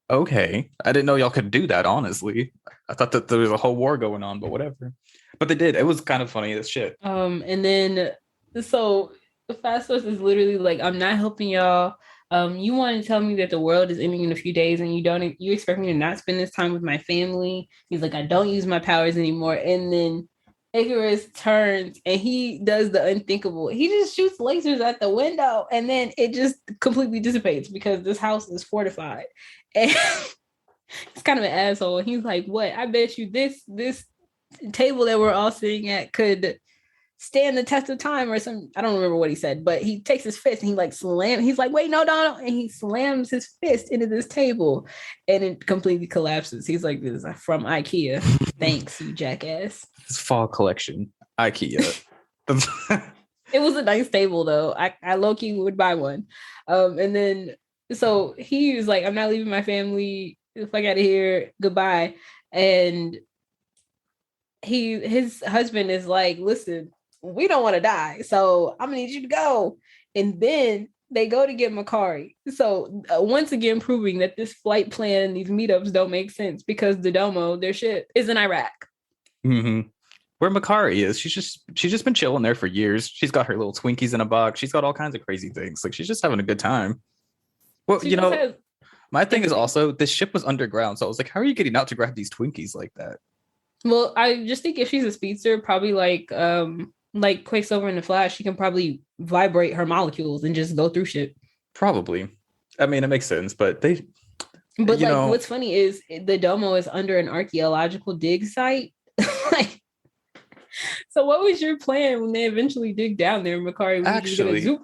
okay. I didn't know y'all could do that, honestly. I thought that there was a whole war going on, but whatever. But they did. It was kind of funny as shit. And then, so Phastos is literally like, I'm not helping y'all. You want to tell me that the world is ending in a few days, and you expect me to not spend this time with my family? He's like, I don't use my powers anymore. And then Icarus turns and he does the unthinkable. He just shoots lasers at the window, and then it just completely dissipates because this house is fortified. And he's kind of an asshole. He's like, what? I bet you this table that we're all sitting at could stand the test of time, or some, I don't remember what he said, but he takes his fist and he like slams. He's like, wait, no, Donald. And he slams his fist into this table and it completely collapses. He's like, this is from IKEA. Thanks, you jackass. This fall collection, IKEA. It was a nice table though. I low-key would buy one. And then, so he was like, I'm not leaving my family. The fuck out of here. Goodbye. And his husband is like, listen, we don't want to die, so I'm gonna need you to go. And then they go to get Makkari. So once again, proving that this flight plan and these meetups don't make sense, because the Domo, their ship, is in Iraq. Mm-hmm. Where Makkari is, she's just been chilling there for years. She's got her little Twinkies in a box. She's got all kinds of crazy things. Like, she's just having a good time. Well, my thing is also, this ship was underground, so I was like, how are you getting out to grab these Twinkies like that? Well, I just think if she's a speedster, probably like Quicksilver in the Flash, she can probably vibrate her molecules and just go through shit. Probably. I mean, it makes sense, but what's funny is the Domo is under an archaeological dig site. Like, so what was your plan when they eventually dig down there, Makkari? Actually,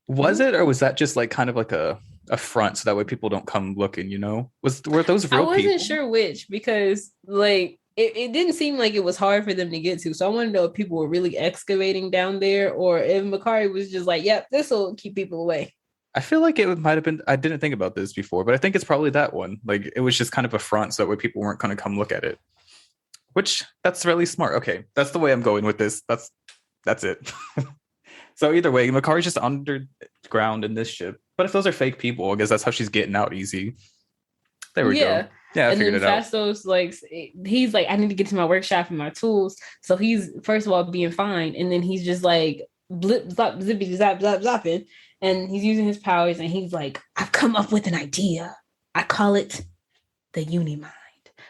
was it, or was that just like kind of like a a front so that way people don't come looking, you know? Were those real people? I wasn't sure which, because like it didn't seem like it was hard for them to get to. So I want to know if people were really excavating down there, or if Makkari was just like, yep, this will keep people away. I feel like it might have been, I didn't think about this before, but I think it's probably that one. Like, it was just kind of a front so that way people weren't going to come look at it. Which, that's really smart. Okay, that's the way I'm going with this. That's it. So either way, Makkari's just underground in this ship. But if those are fake people, I guess that's how she's getting out easy. There we go. Yeah, I figured it out. Fasto's like, he's like, I need to get to my workshop and my tools. So he's first of all being fine, and then he's just like blip, zop, zippy, zap, zap, zapping, and he's using his powers, and he's like, I've come up with an idea. I call it the Unimind.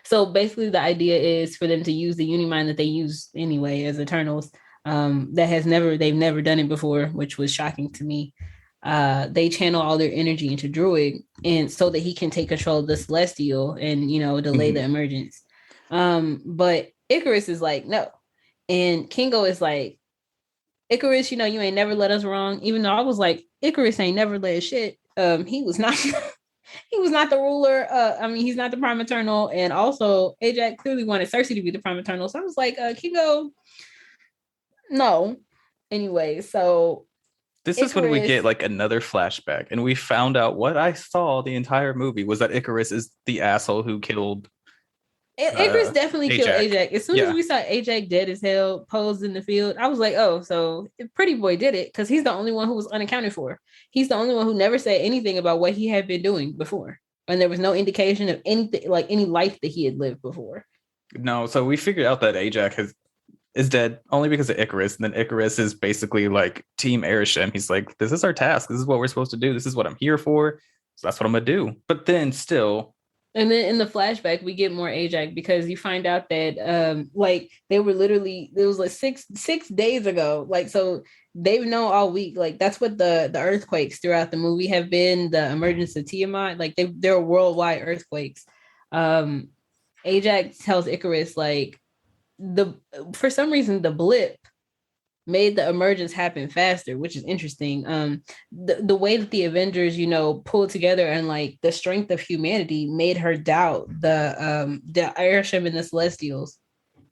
So basically, the idea is for them to use the Unimind that they use anyway as Eternals. They've never done it before, which was shocking to me. They channel all their energy into Druig, and so that he can take control of the Celestial and, you know, delay the emergence. But Icarus is like, no. And Kingo is like, Icarus, you know, you ain't never let us wrong. Even though I was like, Icarus ain't never led shit. He was not he was not the ruler. He's not the Prime Eternal. And also Ajax clearly wanted Cersei to be the Prime Eternal. So I was like, Kingo, no. Anyway, so this is when we get like another flashback, and we found out what I saw the entire movie was that Icarus is the asshole who killed. Icarus definitely killed Ajax. As soon as we saw Ajax dead as hell, posed in the field, I was like, oh, so Pretty Boy did it, because he's the only one who was unaccounted for. He's the only one who never said anything about what he had been doing before, and there was no indication of anything, like any life that he had lived before. No, so we figured out that Ajax is dead only because of Icarus. And then Icarus is basically like Team Arishem. He's like, this is our task. This is what we're supposed to do. This is what I'm here for. So that's what I'm going to do. But then still. And then in the flashback, we get more Ajax, because you find out that like they were literally, it was like six days ago. Like, so they've known all week. Like, that's what the earthquakes throughout the movie have been, the emergence of Tiamat. Like, they're worldwide earthquakes. Ajax tells Icarus, like, for some reason the blip made the emergence happen faster, which is interesting. The way that the Avengers, you know, pulled together, and like the strength of humanity made her doubt the Arishem and the Celestials.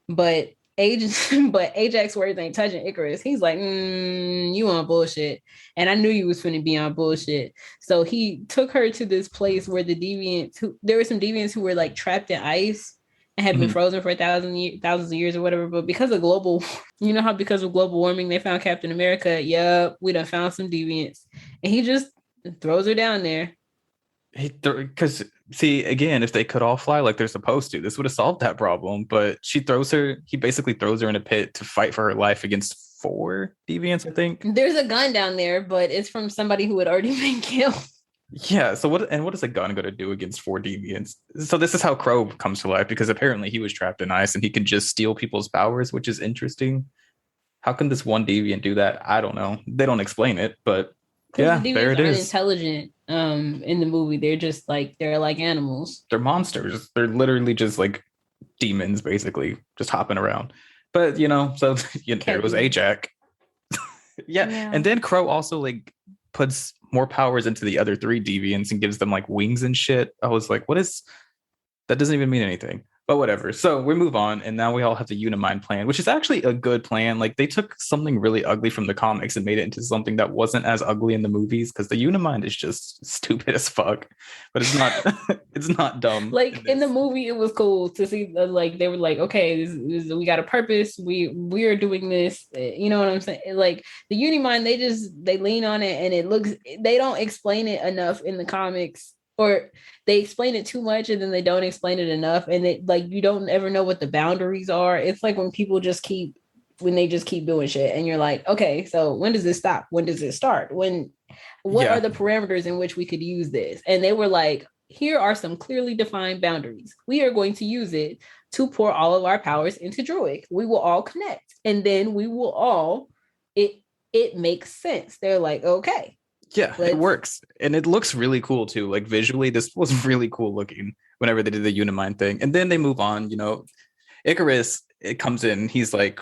But Ajax's words ain't touching Icarus. He's like, you on bullshit. And I knew you was finna be on bullshit. So he took her to this place where there were some deviants who were like trapped in ice and had been frozen for thousands of years or whatever. But because of global warming, they found Captain America. Yep, we done found some deviants. And he just throws her down there. Because see, again, if they could all fly like they're supposed to, this would have solved that problem. But he basically throws her in a pit to fight for her life against 4 deviants, I think. There's a gun down there, but it's from somebody who had already been killed. Yeah, so what is a gun going to do against 4 deviants? So this is how Crow comes to life, because apparently he was trapped in ice and he can just steal people's powers, which is interesting. How can this one deviant do that? I don't know. They don't explain it, but yeah, the there it is. Intelligent in the movie. They're just like, they're like animals. They're monsters. They're literally just like demons, basically, just hopping around. But you know, so there was Ajax. yeah, and then Crow also like puts more powers into the other 3 deviants and gives them like wings and shit. I was like, that doesn't even mean anything. But whatever. So we move on, and now we all have the Unimind plan, which is actually a good plan. Like, they took something really ugly from the comics and made it into something that wasn't as ugly in the movies, because the Unimind is just stupid as fuck. But it's not it's not dumb. Like in the movie, it was cool to see like they were like, okay, this, we got a purpose. We are doing this. You know what I'm saying? Like the Unimind, they lean on it, and they don't explain it enough in the comics. Or they explain it too much and then they don't explain it enough, and it like you don't ever know what the boundaries are. It's like when people just keep doing shit, and you're like, okay, so when does this stop? When does it start? What are the parameters in which we could use this? And they were like, here are some clearly defined boundaries. We are going to use it to pour all of our powers into Druig. We will all connect, and then we will all it makes sense. They're like, okay. Yeah, it works. And it looks really cool too. Like visually, this was really cool looking whenever they did the Unimind thing. And then they move on, you know. Icarus, it comes in, he's like,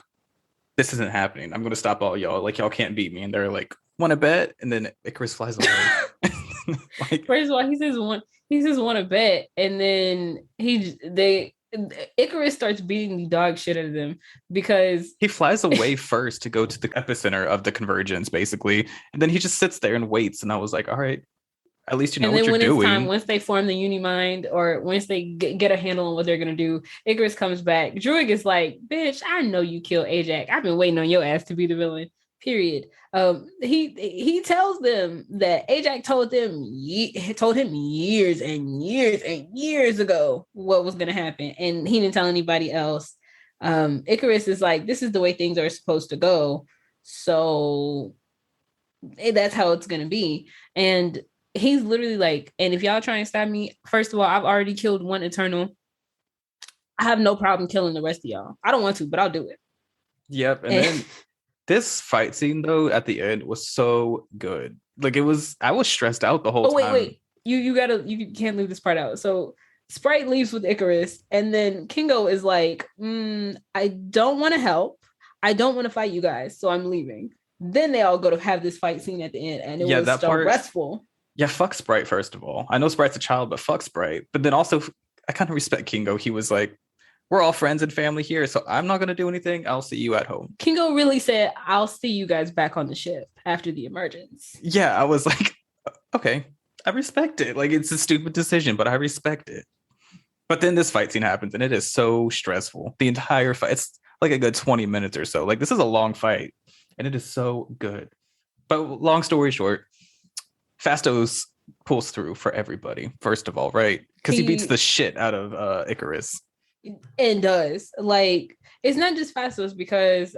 this isn't happening. I'm going to stop all y'all. Like, y'all can't beat me. And they're like, want to bet? And then Icarus flies away. Like, first of all, he says want to bet, and then Icarus starts beating the dog shit out of them because he flies away first to go to the epicenter of the convergence, basically, and then he just sits there and waits. And I was like, all right, at least you know what you're doing. And then when it's time, once they form the Unimind, or once they get a handle on what they're gonna do, Icarus comes back. Druig is like, bitch, I know you killed Ajax. I've been waiting on your ass to be the villain. Period. He tells them that Ajax told him years and years and years ago what was gonna happen, and he didn't tell anybody else. Icarus is like, this is the way things are supposed to go, so that's how it's gonna be. And he's literally like, and if y'all try and stop me, first of all, I've already killed one Eternal. I have no problem killing the rest of y'all. I don't want to, but I'll do it. Yep. And then this fight scene though at the end was so good. Like I was stressed out the whole time. Wait. You can't leave this part out. So Sprite leaves with Icarus, and then Kingo is like, I don't want to help. I don't want to fight you guys, so I'm leaving. Then they all go to have this fight scene at the end, and it was so restful. Yeah, fuck Sprite, first of all. I know Sprite's a child, but fuck Sprite. But then also, I kind of respect Kingo. He was like, we're all friends and family here, so I'm not going to do anything. I'll see you at home. Kingo really said, I'll see you guys back on the ship after the emergence. Yeah, I was like, okay, I respect it. Like, it's a stupid decision, but I respect it. But then this fight scene happens, and it is so stressful. The entire fight, it's like a good 20 minutes or so. Like, this is a long fight, and it is so good. But long story short, Phastos pulls through for everybody, first of all, right? Because he beats the shit out of Icarus. And does. Like, it's not just Phastos, because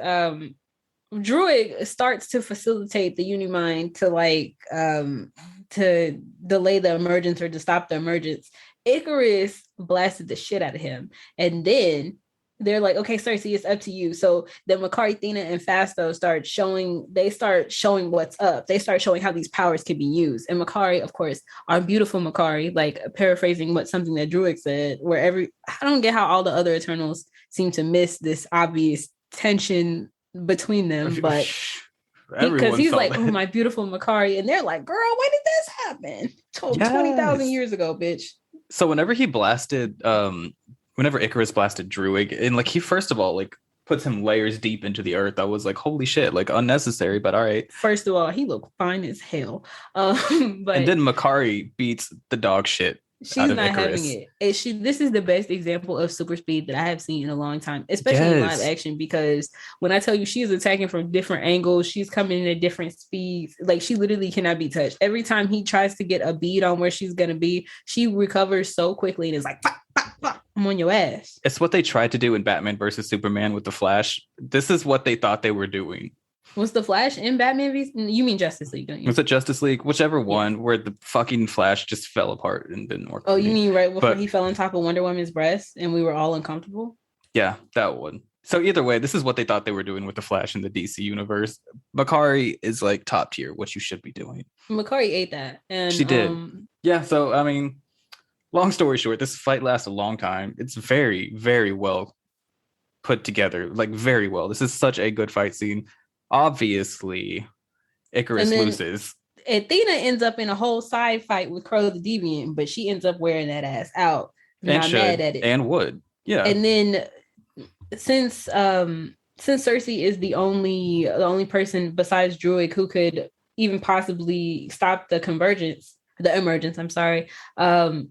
Druig starts to facilitate the Unimind to delay the emergence or to stop the emergence. Icarus blasted the shit out of him. And then they're like, okay, Cersei, it's up to you. So then Makkari, Thena, and Phastos start showing what's up. They start showing how these powers can be used. And Makkari, of course, our beautiful Makkari, like paraphrasing something that Druig said, I don't get how all the other Eternals seem to miss this obvious tension between them, but because he's like, oh, my beautiful Makkari. And they're like, girl, when did this happen? 20,000 years ago, bitch. So whenever Icarus blasted Druig, and like he first of all like puts him layers deep into the earth, I was like, holy shit, like unnecessary, but all right. First of all, he looked fine as hell. But and then Makkari beats the dog shit. She's not Icarus. Having it. This is the best example of super speed that I have seen in a long time, especially in live action, because when I tell you she is attacking from different angles, she's coming in at different speeds. Like, she literally cannot be touched. Every time he tries to get a bead on where she's gonna be, she recovers so quickly and is like, pop, pop, pop, I'm on your ass. It's what they tried to do in Batman versus Superman with the Flash. This is what they thought they were doing. Was the Flash in Batman v? You mean Justice League, don't you? Was it Justice League? Whichever one, where the fucking Flash just fell apart and didn't work. Oh, you mean right before he fell on top of Wonder Woman's breast and we were all uncomfortable? Yeah, that one. So either way, this is what they thought they were doing with the Flash in the DC universe. Makkari is like top tier, what you should be doing. Makkari ate that. And she did. Yeah, so I mean, long story short, this fight lasts a long time. It's very, very well put together. Like, very well. This is such a good fight scene. Obviously, Icarus loses. Athena ends up in a whole side fight with Crow the Deviant, but she ends up wearing that ass out. Not mad at it. And would. Yeah. And then since Cersei is the only person besides Druig who could even possibly stop the emergence, I'm sorry. Tell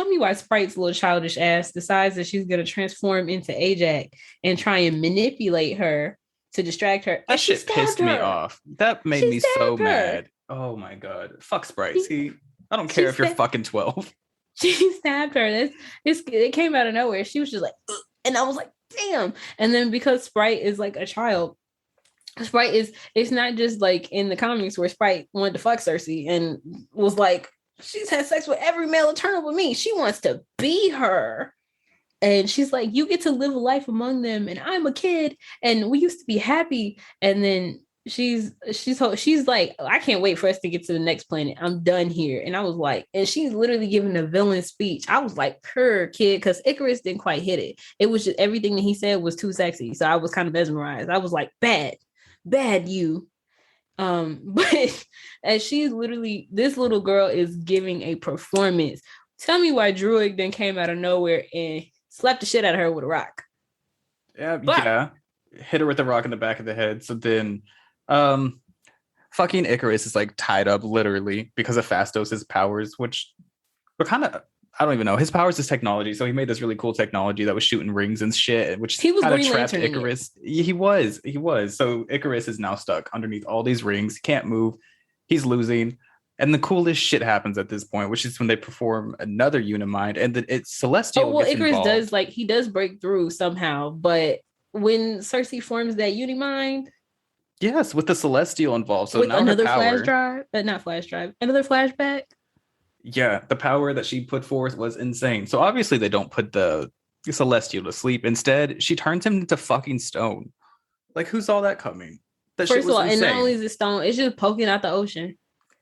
me why Sprite's little childish ass decides that she's gonna transform into Ajax and try and manipulate her to distract her. That shit pissed me off. That made me so mad. Oh my god. Fuck Sprite. See, I don't care if you're fucking 12. She stabbed her. It came out of nowhere. She was just like, ugh. And I was like, damn. And then because Sprite is like a child, it's not just like in the comics where Sprite wanted to fuck Cersei and was like, she's had sex with every male Eternal but me. She wants to be her. And she's like, you get to live a life among them, and I'm a kid, and we used to be happy. And then she's like, I can't wait for us to get to the next planet. I'm done here. And I was like, and she's literally giving a villain speech. I was like, purr, kid, because Icarus didn't quite hit it. It was just everything that he said was too sexy. So I was kind of mesmerized. I was like, bad you. But as she's literally, this little girl is giving a performance. Tell me why Druig then came out of nowhere and slapped the shit out of her with a rock. Yeah. Hit her with a rock in the back of the head. So then fucking Icarus is like tied up literally because of Phastos' powers, which were kind of, I don't even know. His powers is technology. So he made this really cool technology that was shooting rings and shit, which he was kind of trapped Icarus. He was. So Icarus is now stuck underneath all these rings. He can't move. He's losing. And the coolest shit happens at this point, which is when they perform another Unimind, and it's Celestial. Oh, well, Icarus does he does break through somehow, but when Cersei forms that Unimind, yes, with the Celestial involved, so with now another flash drive, not flash drive, another flashback. Yeah, the power that she put forth was insane. So obviously they don't put the Celestial to sleep. Instead, she turns him into fucking stone. Like, who saw that coming? That First of all, insane. And not only is it stone, it's just poking out the ocean.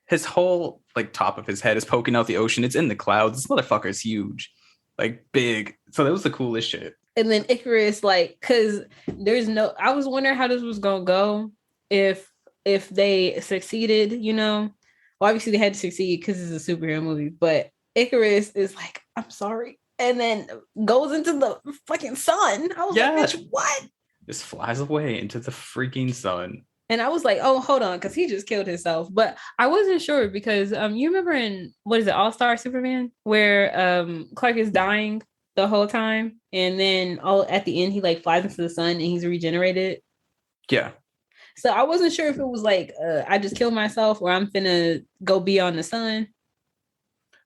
His whole top of his head is poking out the ocean. It's in the clouds. This motherfucker is huge, big. So that was the coolest shit. And then Icarus, because I was wondering how this was gonna go if they succeeded, Well, obviously they had to succeed because it's a superhero movie, but Icarus is like, I'm sorry, and then goes into the fucking sun. I was like, bitch, what? Just flies away into the freaking sun. And I was like, oh, hold on, because he just killed himself. But I wasn't sure because you remember in, what is it, All-Star Superman, where Clark is dying the whole time, and then at the end he flies into the sun and he's regenerated. Yeah. So I wasn't sure if it was I just killed myself or I'm finna go be on the sun.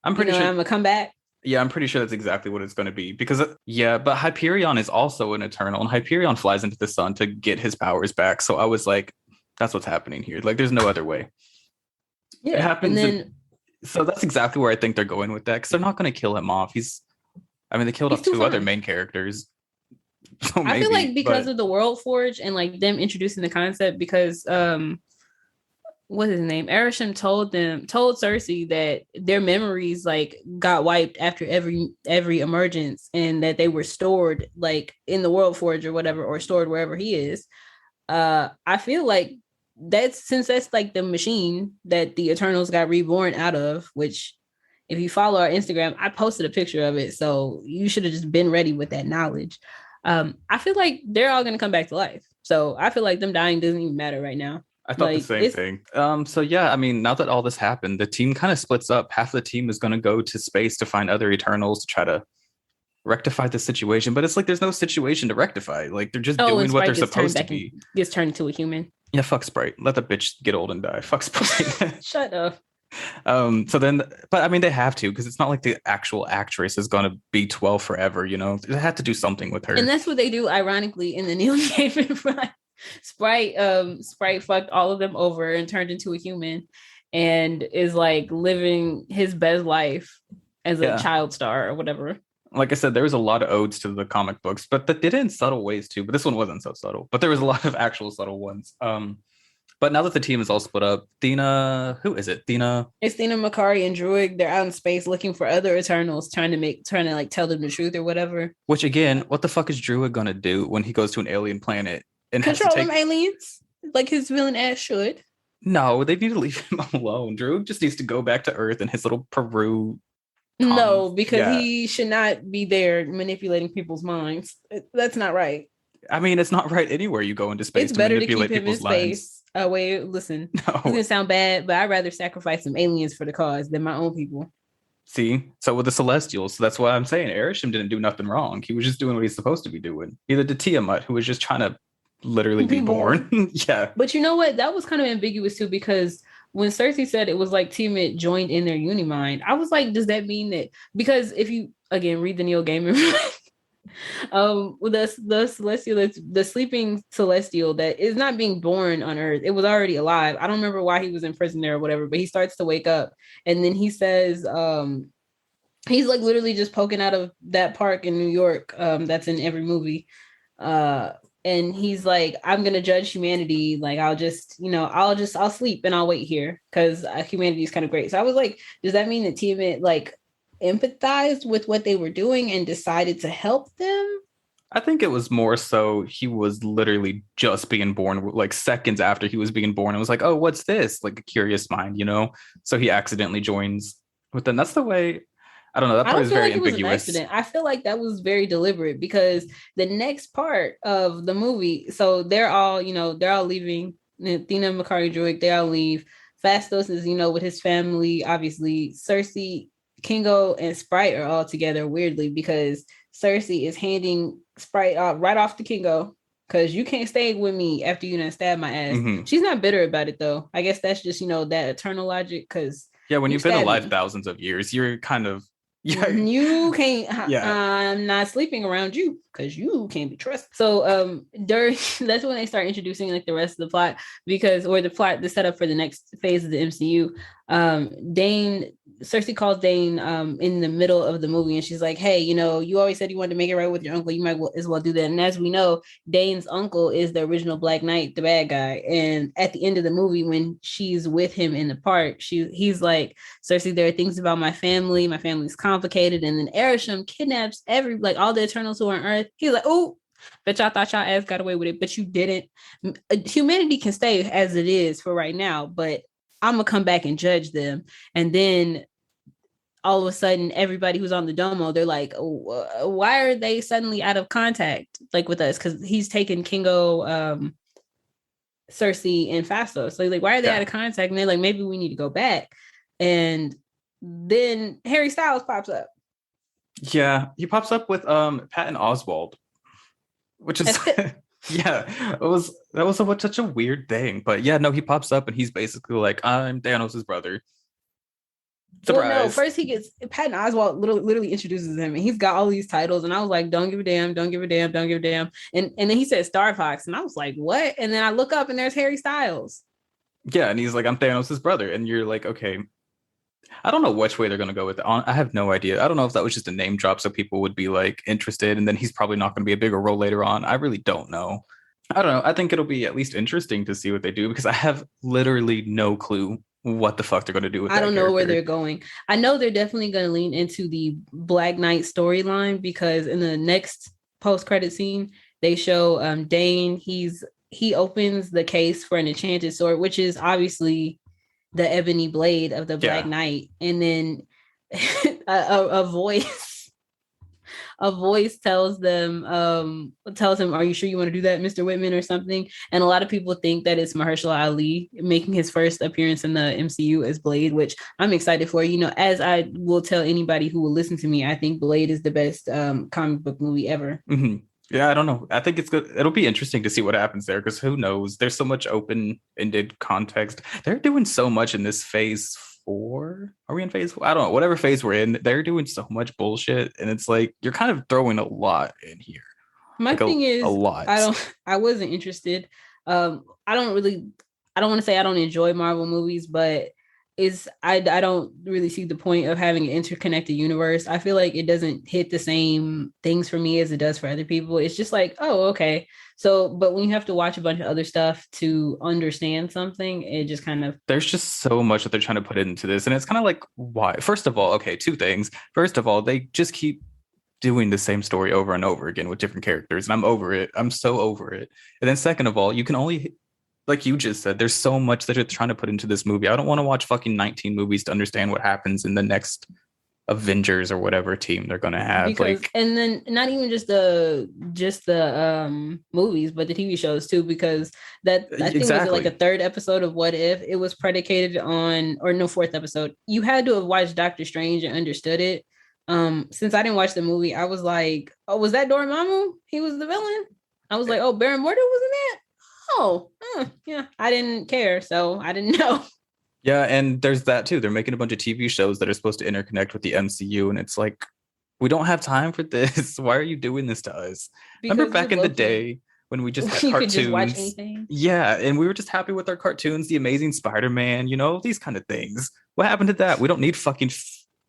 I'm pretty sure I'm gonna come back. Yeah, I'm pretty sure that's exactly what it's going to be because, but Hyperion is also an Eternal, and Hyperion flies into the sun to get his powers back. So I was like, that's what's happening here. There's no other way. Yeah, it happens. And then, so that's exactly where I think they're going with that, because they're not going to kill him off. They killed off two other main characters. So I feel because of the World Forge and them introducing the concept, because what's his name? Arishem told Cersei that their memories got wiped after every emergence, and that they were stored in the World Forge or whatever, or stored wherever he is. I feel that's the machine that the Eternals got reborn out of, which if you follow our Instagram, I posted a picture of it, so you should have just been ready with that knowledge. I feel they're all going to come back to life, so I feel them dying doesn't even matter right now. I thought the same thing. So yeah, now that all this happened, the team kind of splits up. Half the team is going to go to space to find other Eternals to try to rectify the situation, but it's there's no situation to rectify. They're just doing what they're supposed to be. Gets turned into a human. Yeah, fuck Sprite. Let the bitch get old and die. Fuck Sprite. Shut up. So then, but they have to, because it's not the actual actress is going to be 12 forever. They had to do something with her, and that's what they do. Ironically, in the Neil Gaiman run, Sprite fucked all of them over and turned into a human, and is living his best life as a child star or whatever. Like I said, there was a lot of odes to the comic books, but they did it in subtle ways too. But this one wasn't so subtle. But there was a lot of actual subtle ones. But now that the team is all split up, who is it? It's Thena, Makkari, and Druig. They're out in space looking for other Eternals, trying to tell them the truth or whatever. Which again, what the fuck is Druig gonna do when he goes to an alien planet and control them aliens like his villain ass should? No, they need to leave him alone. Druig just needs to go back to Earth and his little Peru. No, because he should not be there manipulating people's minds. That's not right. It's not right anywhere you go into space. It's better to keep him in space. Wait, listen. No. It's gonna sound bad, but I'd rather sacrifice some aliens for the cause than my own people. See, so with the Celestials, so that's why I'm saying Arishem didn't do nothing wrong. He was just doing what he's supposed to be doing. Either did Tiamat, who was just trying to literally be born. Yeah. But you know what? That was kind of ambiguous too, because when Cersei said it was Tiamat joined in their Unimind, I was like, does that mean that? Because if you again read the Neil Gaiman, the Celestial, the sleeping Celestial that is not being born on Earth, it was already alive. I don't remember why he was in prison there or whatever, but he starts to wake up, and then he says, he's literally just poking out of that park in New York, that's in every movie, and he's like, I'm gonna judge humanity. I'll sleep and I'll wait here because humanity is kind of great. So I was like, does that mean that Tiamat empathized with what they were doing and decided to help them? I think it was more so he was literally just being born, like seconds after he was being born. It was like, oh, what's this? Like a curious mind, you know? So he accidentally joins with them. That's the way. I don't know. That part is very ambiguous. It was an accident. I feel like that was very deliberate because the next part of the movie, so they're all leaving. Athena, Makkari, Druig, they all leave. Phastos is, with his family. Obviously, Cersei, Kingo, and Sprite are all together weirdly because Cersei is handing Sprite right off to Kingo because you can't stay with me after you done stabbed my ass. Mm-hmm. She's not bitter about it though. I guess that's just that eternal logic because when you've been alive thousands of years, you're kind of you can't. Yeah. I'm not sleeping around you because you can't be trusted. So that's when they start introducing like the rest of the plot the setup for the next phase of the MCU. Cersei calls Dane in the middle of the movie and she's like, hey, you always said you wanted to make it right with your uncle. You might as well do that. And as we know, Dane's uncle is the original Black Knight, the bad guy. And at the end of the movie, when she's with him in the park, he's like, Cersei, there are things about my family. My family's complicated. And then Erisham kidnaps all the Eternals who are on Earth. He's like, oh, bet y'all thought y'all ass got away with it, but you didn't. Humanity can stay as it is for right now, but I'm gonna come back and judge them. And then all of a sudden, everybody who's on the Domo, they're like, oh, why are they suddenly out of contact with us? Because he's taken Kingo, Cersei, and Phastos. So why are they out of contact? And they're like, maybe we need to go back. And then Harry Styles pops up. Yeah, he pops up with Patton Oswalt, which is that was such a weird thing. But yeah, no, he pops up and he's basically like, I'm Thanos' brother. Surprise. Well, no, first he gets Patton Oswalt literally introduces him and he's got all these titles and I was like, don't give a damn, don't give a damn, don't give a damn. And then he said Star Fox and I was like, what? And then I look up and there's Harry Styles. Yeah, and he's like, I'm Thanos' brother. And you're like, okay. I don't know which way they're going to go with it. I have no idea. I don't know if that was just a name drop so people would be like interested and then he's probably not going to be a bigger role later on. I really don't know. I don't know. I think it'll be at least interesting to see what they do because I have literally no clue what the fuck they're going to do with that. I don't know where they're going. I know they're definitely going to lean into the Black Knight storyline because in the next post-credit scene, they show Dane. He opens the case for an enchanted sword, which is obviously the ebony blade of the Black Knight. And then a voice tells him, are you sure you want to do that, Mr. Whitman, or something? And a lot of people think that it's Mahershala Ali making his first appearance in the MCU as Blade, which I'm excited for. As I will tell anybody who will listen to me, I think Blade is the best comic book movie ever. Mm-hmm. Yeah, I don't know. I think it's good. It'll be interesting to see what happens there because who knows? There's so much open-ended context. They're doing so much in this phase 4. Are we in phase 4? I don't know. Whatever phase we're in, they're doing so much bullshit. And it's like, you're kind of throwing a lot in here. My thing is, a lot. I wasn't interested. I don't want to say I don't enjoy Marvel movies, but I don't really see the point of having an interconnected universe. I feel like it doesn't hit the same things for me as it does for other people. It's just like, oh, okay. So, but when you have to watch a bunch of other stuff to understand something, it just kind of... There's just so much that they're trying to put into this. And it's kind of like, why? First of all, okay, 2 things. First of all, they just keep doing the same story over and over again with different characters. And I'm over it. I'm so over it. And then second of all, you can only... Like you just said, there's so much that you're trying to put into this movie. I don't want to watch fucking 19 movies to understand what happens in the next Avengers or whatever team they're gonna have. And then not even just the movies, but the TV shows too, because that I think was like a 3rd episode of What If. It was predicated on, or no, 4th episode. You had to have watched Doctor Strange and understood it. Since I didn't watch the movie, I was like, oh, was that Dormammu? He was the villain. I was like, oh, Baron Mordo was in that. Oh, yeah, I didn't care, so I didn't know. Yeah, and there's that too. They're making a bunch of TV shows that are supposed to interconnect with the MCU, and it's like, we don't have time for this. Why are you doing this to us? Because remember back in the day when we just had cartoons? Could just watch anything? Yeah, and we were just happy with our cartoons, The Amazing Spider-Man, these kind of things. What happened to that? We don't need fucking,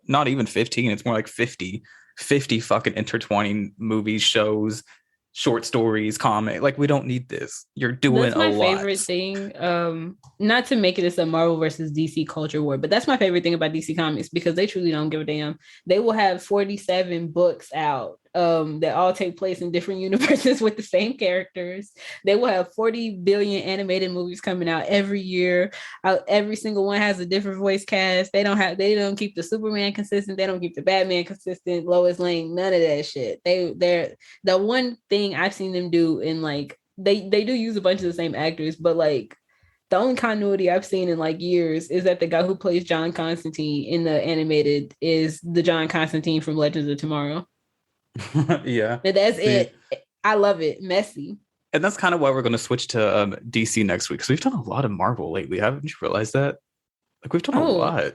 not even 15, it's more like 50 fucking intertwining movies, shows, short stories, comic. Like, we don't need this. You're doing a lot. That's my favorite thing. Not to make it a Marvel versus DC culture war, but that's my favorite thing about DC Comics because they truly don't give a damn. They will have 47 books out that all take place in different universes with the same characters. They will have 40 billion animated movies coming out every year. Every single one has a different voice cast. They don't keep the Superman consistent. They don't keep the Batman consistent. Lois Lane, none of that shit. They're the one thing I've seen them do in like they do use a bunch of the same actors, but like the only continuity I've seen in like years is that the guy who plays John Constantine in the animated is the John Constantine from Legends of Tomorrow. Yeah. But that's it. I love it. Messy. And that's kind of why we're going to switch to DC next week. Because we've done a lot of Marvel lately. Haven't you realized that? Like we've done a lot.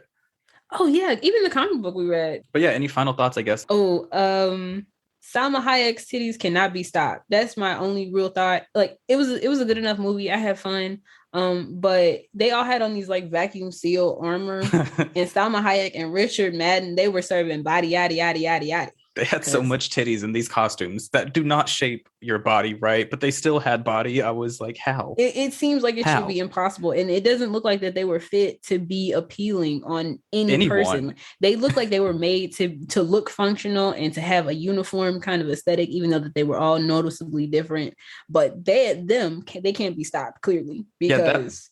Oh yeah. Even the comic book we read. But yeah, any final thoughts, I guess? Salma Hayek's titties cannot be stopped. That's my only real thought. Like it was a good enough movie. I had fun. But they all had on these like vacuum seal armor, and Salma Hayek and Richard Madden, they were serving body yada yada yada yada. They had so much titties in these costumes that do not shape your body right, but they still had body. I was like, how? It seems like it should be impossible, and it doesn't look like that they were fit to be appealing on anyone. Person. They look like they were made to look functional and to have a uniform kind of aesthetic, even though that they were all noticeably different. But they can't be stopped clearly because.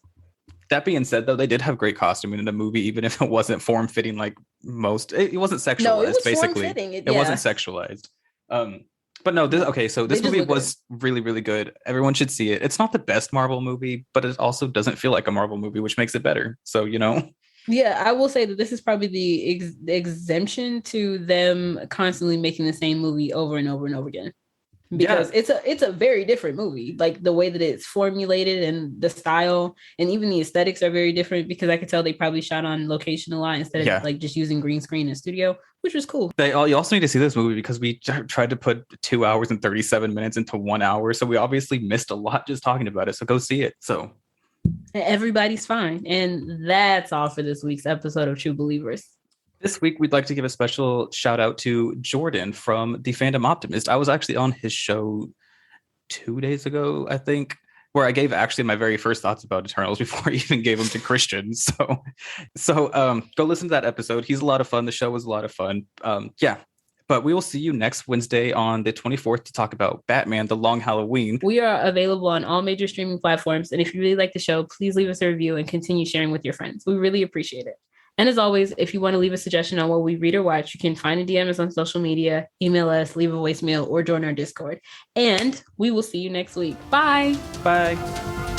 That being said, though, they did have great costuming in the movie, even if it wasn't form-fitting like most. It wasn't sexualized, no, it was basically. It wasn't sexualized. But no, this movie was really, really good. Everyone should see it. It's not the best Marvel movie, but it also doesn't feel like a Marvel movie, which makes it better. So, you know. Yeah, I will say that this is probably the exemption to them constantly making the same movie over and over and over again. Because it's a very different movie. Like the way that it's formulated and the style and even the aesthetics are very different, because I could tell they probably shot on location a lot instead of like just using green screen in studio, which was cool. You also need to see this movie because we tried to put 2 hours and 37 minutes into 1 hour. So we obviously missed a lot just talking about it. So go see it. So everybody's fine. And that's all for this week's episode of True Believers. This week, we'd like to give a special shout out to Jordan from The Fandom Optimist. I was actually on his show 2 days ago, I think, where I gave actually my very first thoughts about Eternals before I even gave them to Christians. So go listen to that episode. He's a lot of fun. The show was a lot of fun. But we will see you next Wednesday on the 24th to talk about Batman: The Long Halloween. We are available on all major streaming platforms. And if you really like the show, please leave us a review and continue sharing with your friends. We really appreciate it. And as always, if you want to leave a suggestion on what we read or watch, you can find and DM us on social media, email us, leave a voicemail, or join our Discord. And we will see you next week. Bye. Bye.